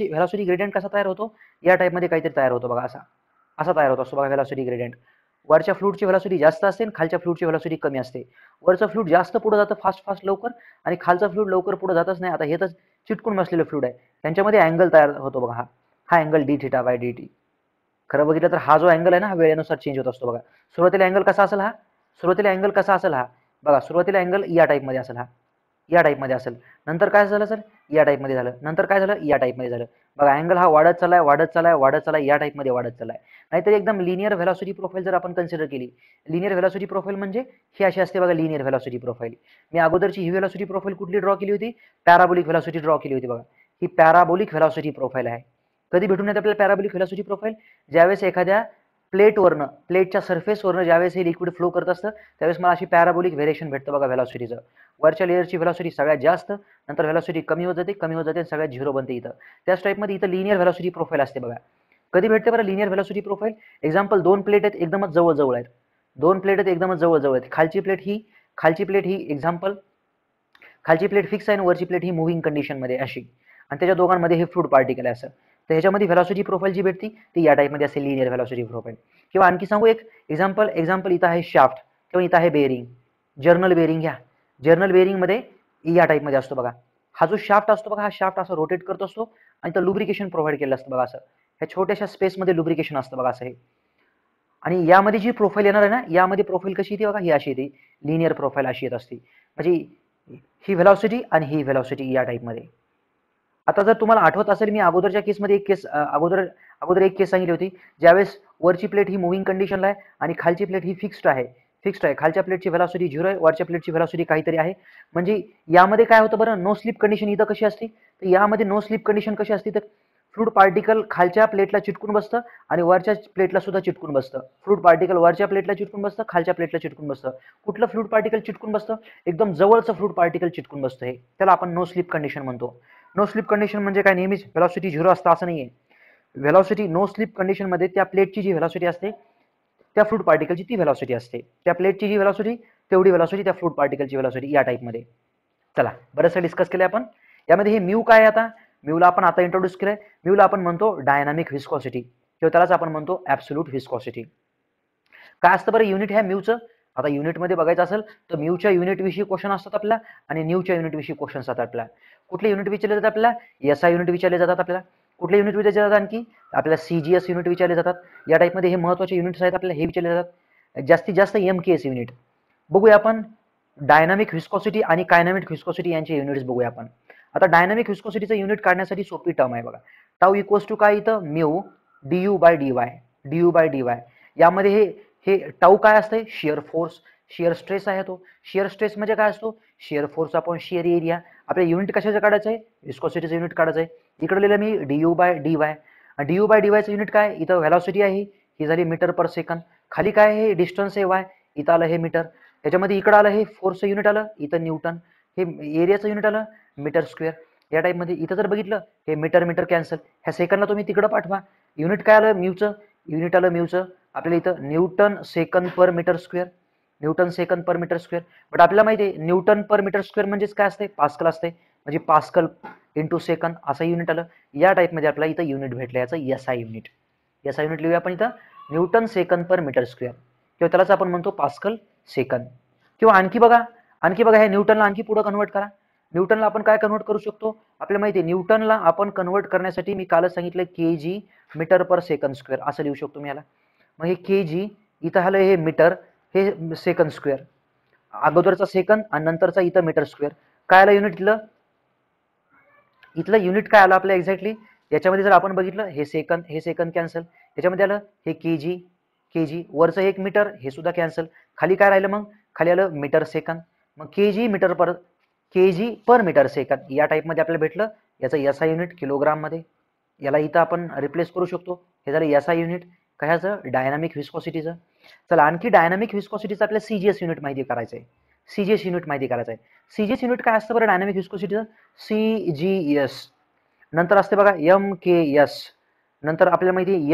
व्हेलॉसिटी ग्रेडियंट कसा तयार होतो, या टाईपमध्ये काहीतरी तयार होतो बघा, असा तयार होतो असतो बघा व्हेलॉसिटी ग्रेडियंट. वरच्या फ्लुइडची व्हेलॉसिटी जास्त असते आणि खालच्या फ्लुइडची व्हेलॉसिटी कमी असते. वरचं फ्लुइड जास्त पुढे जातं फास्ट लवकर आणि खालचं फ्लुइड लवकर पुढे जातच नाही. आता हे तर चिटकून बसलेलं फ्लुइड आहे, त्यांच्यामध्ये अँगल तयार होतो बघा, हा angle D theta by dt. खरं बघितलं तर हा जो अँगल आहे ना, हा वेळेनुसार चेंज होत असतो बघा. सुरुवातीला अँगल कसा असेल हा, बघा सुरुवातीला अँगल या टाईपमध्ये असेल, हा या टाईपमध्ये असेल. नंतर काय झालं सर, या टाईपमध्ये झालं. नंतर काय झालं, या टाईपमध्ये झालं. बघा अँगल हा वाढत चाललाय या टाईपमध्ये वाढत चाललाय. नाहीतर एकदम लिनियर व्हेलॉसिटी प्रोफाईल जर आपण कन्सिडर केली, लिनियर व्हेलॉसिटी प्रोफाईल म्हणजे ही अशी असते बघा लिनियर व्हेलॉसिटी प्रोफाईल. मी अगोदरची ही व्हेलॉसिटी प्रोफाईल कुठली ड्रॉ केली होती, पॅराबोलिक व्हेलॉसिटी ड्रॉ केली होती बघा. ही पॅराबोलिक व्हेलॉसिटी प्रोफाईल आहे. कधी भेटून येते आपल्याला पॅराबोलिक व्हेलॉसिटी प्रोफाईल, ज्यावेळेस एखाद्या प्लेटच्या सरफेसवरनं ज्यावेळेस हे लिक्विड फ्लो करत असतं त्यावेळेस मला अशी पॅराबोलिक व्हेरिएशन भेटतं बघा व्हेलॉसिटीचं. वरच्या लेअरची व्हेलॉसिटी सगळ्यात जास्त, नंतर व्हेलॉसिटी कमी होत जाते सगळ्यात झिरो बनते इथं. त्याच टाईपमध्ये इथं लिनियर व्हेलॉसिटी प्रोफाईल असते बघा. कधी भेटते बरं लिनियर व्हेलॉसिटी प्रोफाईल, एक्झाम्पल दोन प्लेट आहेत एकदमच जवळ आहेत, खालची प्लेट ही एक्झाम्पल खालची प्लेट फिक्स आहे आणि वरची प्लेट ही मुव्हिंग कंडिशनमध्ये अशी, आणि त्याच्या दोघांमध्ये हे फ्लुइड पार्टिकल आहे असं. तर ह्याच्यामध्ये व्हेलॉसिटी प्रोफाईल जी भेटती ती या टाईपमध्ये असेल, लिनियर व्हेलॉसिटी प्रोफाईल. किंवा आणखी सांगू एक एक्झाम्पल इथं आहे शाफ्ट किंवा इथं आहे बेअरिंग. जर्नल बेअरिंग घ्या. जर्नल बेअरिंगमध्ये या टाईपमध्ये असतो बघा. हा जो शाफ्ट असतो बघा, हा शाफ्ट असा रोटेट करत असतो आणि तर लुब्रिकेशन प्रोव्हाइड केलं असतं बघा असं. ह्या छोट्याशा स्पेसमध्ये लुब्रिकेशन असतं बघा असं हे. आणि यामध्ये जी प्रोफाईल येणार आहे ना, यामध्ये प्रोफाईल कशी येते बघा, ही अशी येते, लिनियर प्रोफाईल अशी येत असते. म्हणजे ही व्हेलॉसिटी आणि ही व्हेलॉसिटी या टाईपमध्ये. आता जर तुम्हाला आठवत असेल, मी अगोदरच्या केसमध्ये एक केस अगोदर एक केस सांगितली होती, ज्यावेळेस वरची प्लेट ही मूव्हिंग कंडिशनला आहे आणि खालची प्लेट ही फिक्स्ड आहे. खालच्या प्लेटची व्हेलॉसिटी 0 आहे, वरच्या प्लेटची व्हेलॉसिटी काहीतरी आहे. म्हणजे यामध्ये काय होतं बरं, नो स्लिप कंडिशन इथं कशी असते, तर यामध्ये नो स्लिप कंडिशन कशी असते, तर फ्लूइड पार्टिकल खालच्या प्लेटला चिटकून बसतं आणि वरच्या प्लेटला सुद्धा चिटकून बसतं. फ्लूइड पार्टिकल वरच्या प्लेटला चिटकून बसतं, खालच्या प्लेटला चिटकून बसतं. कुठलं फ्लूइड पार्टिकल चिटकून बसतं, एकदम जवळचं फ्लूइड पार्टिकल चिटकून बसतं. हे त्याला आपण नो स्लिप कंडिशन म्हणतो. नो स्लिप कंडिशन म्हणजे काय, नेहमीच व्हेलॉसिटी 0 असतं असं नाहीये. व्हेलॉसिटी नो स्लिप कंडिशन मध्ये त्या प्लेटची जी व्हेलॉसिटी असते, त्या फ्लूइड पार्टिकलची ती व्हेलॉसिटी असते. त्या प्लेटची जी व्हेलॉसिटी तेवढी व्हेलॉसिटी त्या फ्लूइड पार्टिकलची व्हेलॉसिटी या टाईपमध्ये. चला बरंचसं डिस्कस केलं आपण. यामध्ये हे म्यू काय आहे, आता म्यूला आपण आता इंट्रोड्यूस केलंय. म्यूला आपण म्हणतो डायनामिक व्हिस्कॉसिटी किंवा त्यालाच आपण म्हणतो ऍब्सोल्यूट व्हिस्कॉसिटी. काय असतं बरं युनिट ह्या म्यूचं, आता युनिटमध्ये बघायचं असेल तर म्यूच्या युनिट विषयी क्वेश्चन असतात आपल्याला आणि न्यूच्या युनिट विषयी क्वेश्चन असतात आपल्याला. कुठले युनिट विचारले जातात आपल्याला, एसआय युनिट विचारले जातात आपल्याला. कुठले युनिट विचारले जातात आणखी आपल्याला, सीजीएस युनिट विचारले जातात. या टाईपमध्ये हे महत्त्वाचे युनिट्स आहेत आपल्याला, हे विचारले जातात. जास्तीत जास्त एमकेएस युनिट. बघूया आपण डायनामिक व्हिस्कॉसिटी आणि कायनामिक व्हिस्कॉसिटी यांचे युनिट्स बघूया आपण. आता डायनामिक व्हिस्कॉसिटीचं युनिट काढण्यासाठी सोपी टर्म आहे बघा. टाऊ इक्वल्स टू काय इथं, म्यू डीयू बाय डीवाय. यामध्ये हे टाऊ काय असते, शिअर फोर्स. शिअर स्ट्रेस आहे तो. शिअर स्ट्रेस म्हणजे काय असतो, shear force upon shear area. आपल्या युनिट कशाचं काढायचं आहे, व्हिस्कॉसिटीचं युनिट काढायचं आहे. इकडे लिहिलं मी डीयू बाय डीवायचं युनिट काय, इथं व्हेलॉसिटी आहे ही झाली मीटर पर सेकंद. खाली काय आहे, डिस्टन्स आहे वाय, इथं आलं हे मीटर. त्याच्यामध्ये इकडं आलं हे फोर्सचं युनिट आलं, इथं न्यूटन. हे एरियाचं युनिट आलं मीटर स्क्वेअर. या टाईपमध्ये इथं जर बघितलं हे मीटर कॅन्सल, ह्या सेकंडला तुम्ही तिकडं पाठवा. युनिट काय आलं म्यूचं, युनिट आलं म्यूचं आपल्याला इथं newton second per meter square. But आपल्याला माहिती आहे न्यूटन पर मीटर स्क्वेअर म्हणजेच काय असते, पास्कल असते. म्हणजे पास्कल इंटू सेकंद असं युनिट आलं. या टाईपमध्ये आपल्याला इथं युनिट भेटलं, याचं एसआय युनिट. एसआय युनिट लिहूया आपण इथं, newton second per meter square किंवा त्यालाच आपण म्हणतो पास्कल सेकंद. किंवा आणखी बघा हे न्यूटनला आणखी पुढे कन्वर्ट करा. न्यूटनला आपण काय कन्वर्ट करू शकतो, आपल्याला माहिती आहे न्यूटनला आपण कन्वर्ट करण्यासाठी मी कालच सांगितलं kg meter per second square असं लिहू शकतो मी याला. मग हे केजी इथं आलं, हे मीटर, हे सेकंद स्क्वेअर. अगोदरचा सेकंद आणि नंतरचा इथं मीटर स्क्वेअर. काय आलं युनिट इथलं युनिट काय आलं आपल्या एक्झॅक्टली. याच्यामध्ये जर आपण बघितलं हे सेकंद कॅन्सल. याच्यामध्ये आलं हे केजी वरचं एक मीटर, हे सुद्धा कॅन्सल. खाली काय राहिलं, मग खाली आलं मीटर सेकंद. मग केजी पर मीटर सेकंद या टाईपमध्ये आपल्याला भेटलं. याचं एसआय युनिट किलोग्राम मध्ये. याला इथं आपण रिप्लेस करू शकतो. हे झालं एसआय युनिट कशाचं, डायनामिक व्हिस्कॉसिटीचं. चला आणखी डायनामिक व्हिस्कॉसिटीचं आपल्याला सीजीएस युनिट माहिती करायचं आहे. सीजीएस युनिट काय असतं बरं डायनामिक व्हिस्कॉसिटीचं, सीजीएस. नंतर असते बघा एमकेएस. नंतर आपल्याला माहिती आहे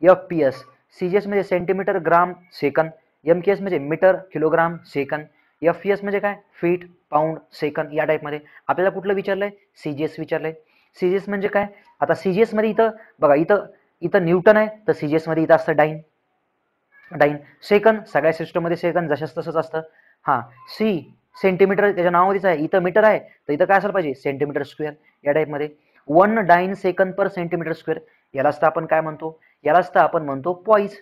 एफपीएस. सीजीएस म्हणजे सेंटीमीटर ग्राम सेकंद, एमकेएस म्हणजे मीटर किलोग्राम सेकंद, एफपीएस म्हणजे काय, फीट पाऊंड सेकंद. या टाईपमध्ये आपल्याला कुठलं विचारलंय, सीजीएस विचारलंय. सीजीएस म्हणजे काय, आता सीजीएस मध्ये इथं बघा, इथं न्यूटन आहे तर सीजीएस मध्ये इथं असतं डाईन. सेकंद सगळ्या सिस्टममध्ये सेकंद जशाच तसंच असतं. हा सी सेंटीमीटर त्याच्या नावामध्येच आहे, इथं मीटर आहे तर इथं काय असायला पाहिजे, सेंटीमीटर स्क्वेअर. या टाईपमध्ये 1 डाईन सेकंद पर सेंटीमीटर स्क्वेअर. यालाच तर आपण काय म्हणतो, पॉईज.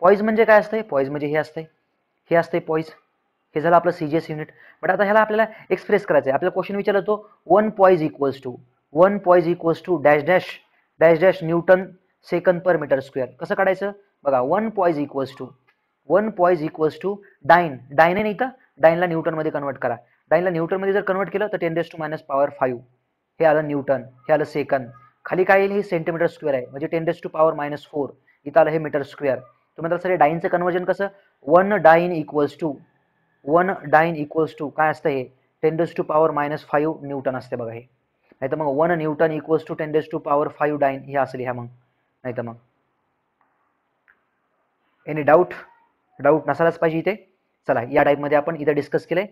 पॉईज म्हणजे काय असतंय, पॉईज म्हणजे हे असतंय पॉईज. हे झालं आपलं सीजीएस युनिट. बट आता ह्याला आपल्याला एक्सप्रेस करायचं आहे. आपल्याला क्वेश्चन विचारला तो 1 poise equals to dash dash newton second per meter square. कसं काढायचं बघा, 1 पॉईज इक्वल्स टू डाईन आहे नाही, तर डाईनला न्यूटन मध्ये कन्वर्ट करा. डाईनला न्यूटन मध्ये जर कन्वर्ट केलं तर 10⁻⁵ हे आलं न्यूटन, हे आलं सेकंद. खाली काय येईल, हे सेंटीमीटर स्क्वेअर आहे म्हणजे 10⁻⁴. इथं आलं हे मीटर स्क्वेअर. तुम्ही तर सर डाईनचं कन्वर्जन कसं, 1 डाईन इक्वल्स टू काय असतं, हे 10⁻⁵ न्यूटन असते बघा हे. नाही तर मग 1 न्यूटन इक्वल्स टू 10⁻⁵ डाईन हे असेल ह्या. मग नाही तर मग एनी डाऊट नसायलाच पाहिजे इथे. चला या टाईपमध्ये आपण इथे डिस्कस केलंय.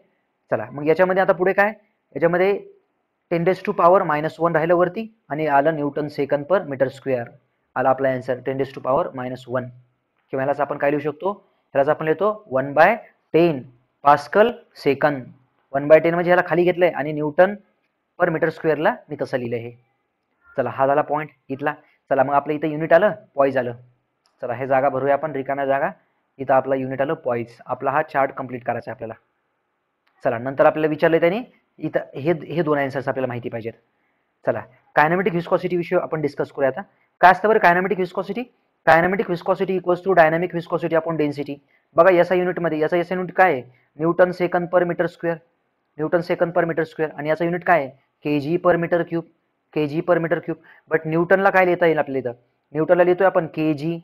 चला मग याच्यामध्ये आता पुढे काय, याच्यामध्ये 10⁻⁻1 राहिलं वरती आणि आलं newton second per meter square. आला आपला आन्सर 10⁻⁻1 किंवा ह्यालाच आपण काय लिहू शकतो, ह्यालाच आपण लिहितो 1/10 पास्कल सेकंद. 1/10 म्हणजे ह्याला खाली घेतलंय आणि न्यूटन पर मीटर स्क्वेअरला मी तसं लिहिलं हे. चला हा झाला पॉईंट इथला. चला मग आपलं इथं युनिट आलं पॉईज आलं. चला हे जागा भरूया आपण रिकाम्या जागा. इथं आपला युनिट आलं पॉईज. आपला हा चार्ट कंप्लीट करायचा आहे आपल्याला. चला नंतर आपल्याला विचारलं त्याने इथं हे दोन आन्सर्स आपल्याला माहिती पाहिजेत. चला कायनेमॅटिक व्हिस्कॉसिटी विषयी आपण डिस्कस करूया आता. काय असतं बरं kinematic viscosity? Kinematic viscosity equals to dynamic viscosity upon density. बघा याचा युनिटमध्ये याचा युनिट काय आहे? Newton second per meter square. Newton second per meter square. आणि याचा युनिट काय आहे? KG per meter cube. KG per meter cube. But न्यूटनला काय लिहिता येईल आपल्याला इथं? न्यूटनला लिहितोय आपण केजी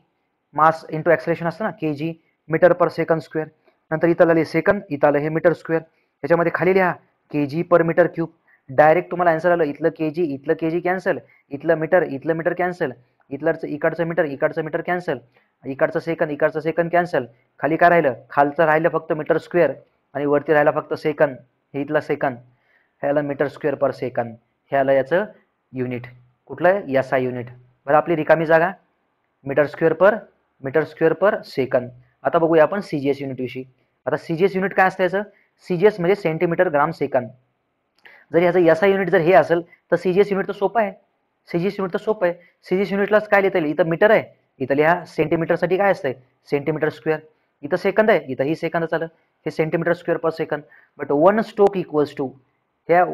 मास इंटू ॲक्सेलरेशन असतं ना, kg meter per second square. नंतर इथं आले सेकंद, इथं आलं हे मीटर स्क्वेअर. त्याच्यामध्ये खाली लिहा KG per meter cube. Direct तुम्हाला आन्सर आलं. इथलं केजी कॅन्सल, इथलं मीटर कॅन्सल, इकडचं मीटर कॅन्सल, इकडचं सेकंद कॅन्सल. खाली काय राहिलं? खालचं राहिलं फक्त मीटर स्क्वेअर आणि वरती राहिला फक्त सेकंद. हे इथला सेकंद, ह्याला मीटर स्क्वेअर पर सेकंद. ह्याला याचं युनिट कुठलं आहे? याचा युनिट. बरं आपली रिकामी जागा मीटर स्क्वेअर पर सेकंद. आता बघूया आपण सीजीएस युनिट विषयी. आता सीजीएस युनिट काय असतं याचं? सीजीएस म्हणजे सेंटीमीटर ग्राम सेकंद. जर याचं याचा युनिट जर हे असेल तर सीजीएस युनिट तर सोपं आहे. सीजीएस युनिटलाच काय लिहिता येईल? इथं मीटर आहे, इथं लिहा सेंटीमीटरसाठी काय असतंय? Centimetre square. इथं सेकंद आहे, इथं ही सेकंद चालेल. हे centimeter square per second. But one stroke equals to, ह्या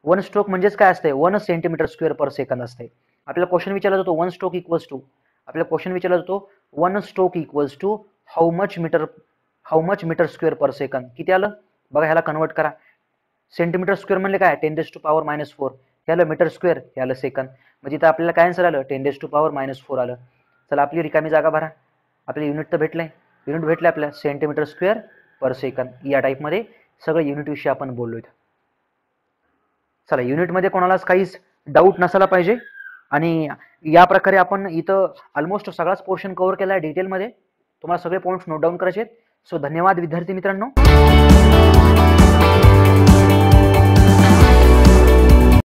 वन स्ट्रोक म्हणजेच काय असते? 1 सेंटीमीटर स्क्वेअर पर सेकंद असते. आपल्याला क्वेश्चन विचारला जातो वन स्ट्रोक इक्वल्स टू. आपल्याला क्वेश्चन विचारला जातो one stroke equals to how much meter square per second. किती आलं बघा, ह्याला कन्वर्ट करा. सेंटीमीटर स्क्वेअर म्हणजे काय? 10⁻⁻4. ह्याला मीटर स्क्वेअर, ह्याला सेकंद. म्हणजे इथं आपल्याला काय आन्सर आलं? 10⁻⁻4 आलं. चला आपली रिकामी जागा भरा. आपले युनिट तर भेटलंय. युनिट भेटले आपल्याला सेंटीमीटर स्क्वेअर पर सेकंद. या टाईपमध्ये सगळं युनिट विषयी आपण बोललोय. चला युनिटमध्ये कोणालाच काहीच डाऊट नसायला पाहिजे. आणि या प्रकारे आपण इथं ऑलमोस्ट सगळाच पोर्शन कव्हर केला आहे डिटेलमध्ये. तुम्हाला सगळे पॉईंट्स नोट डाऊन करायचे आहेत. सो धन्यवाद विद्यार्थी मित्रांनो.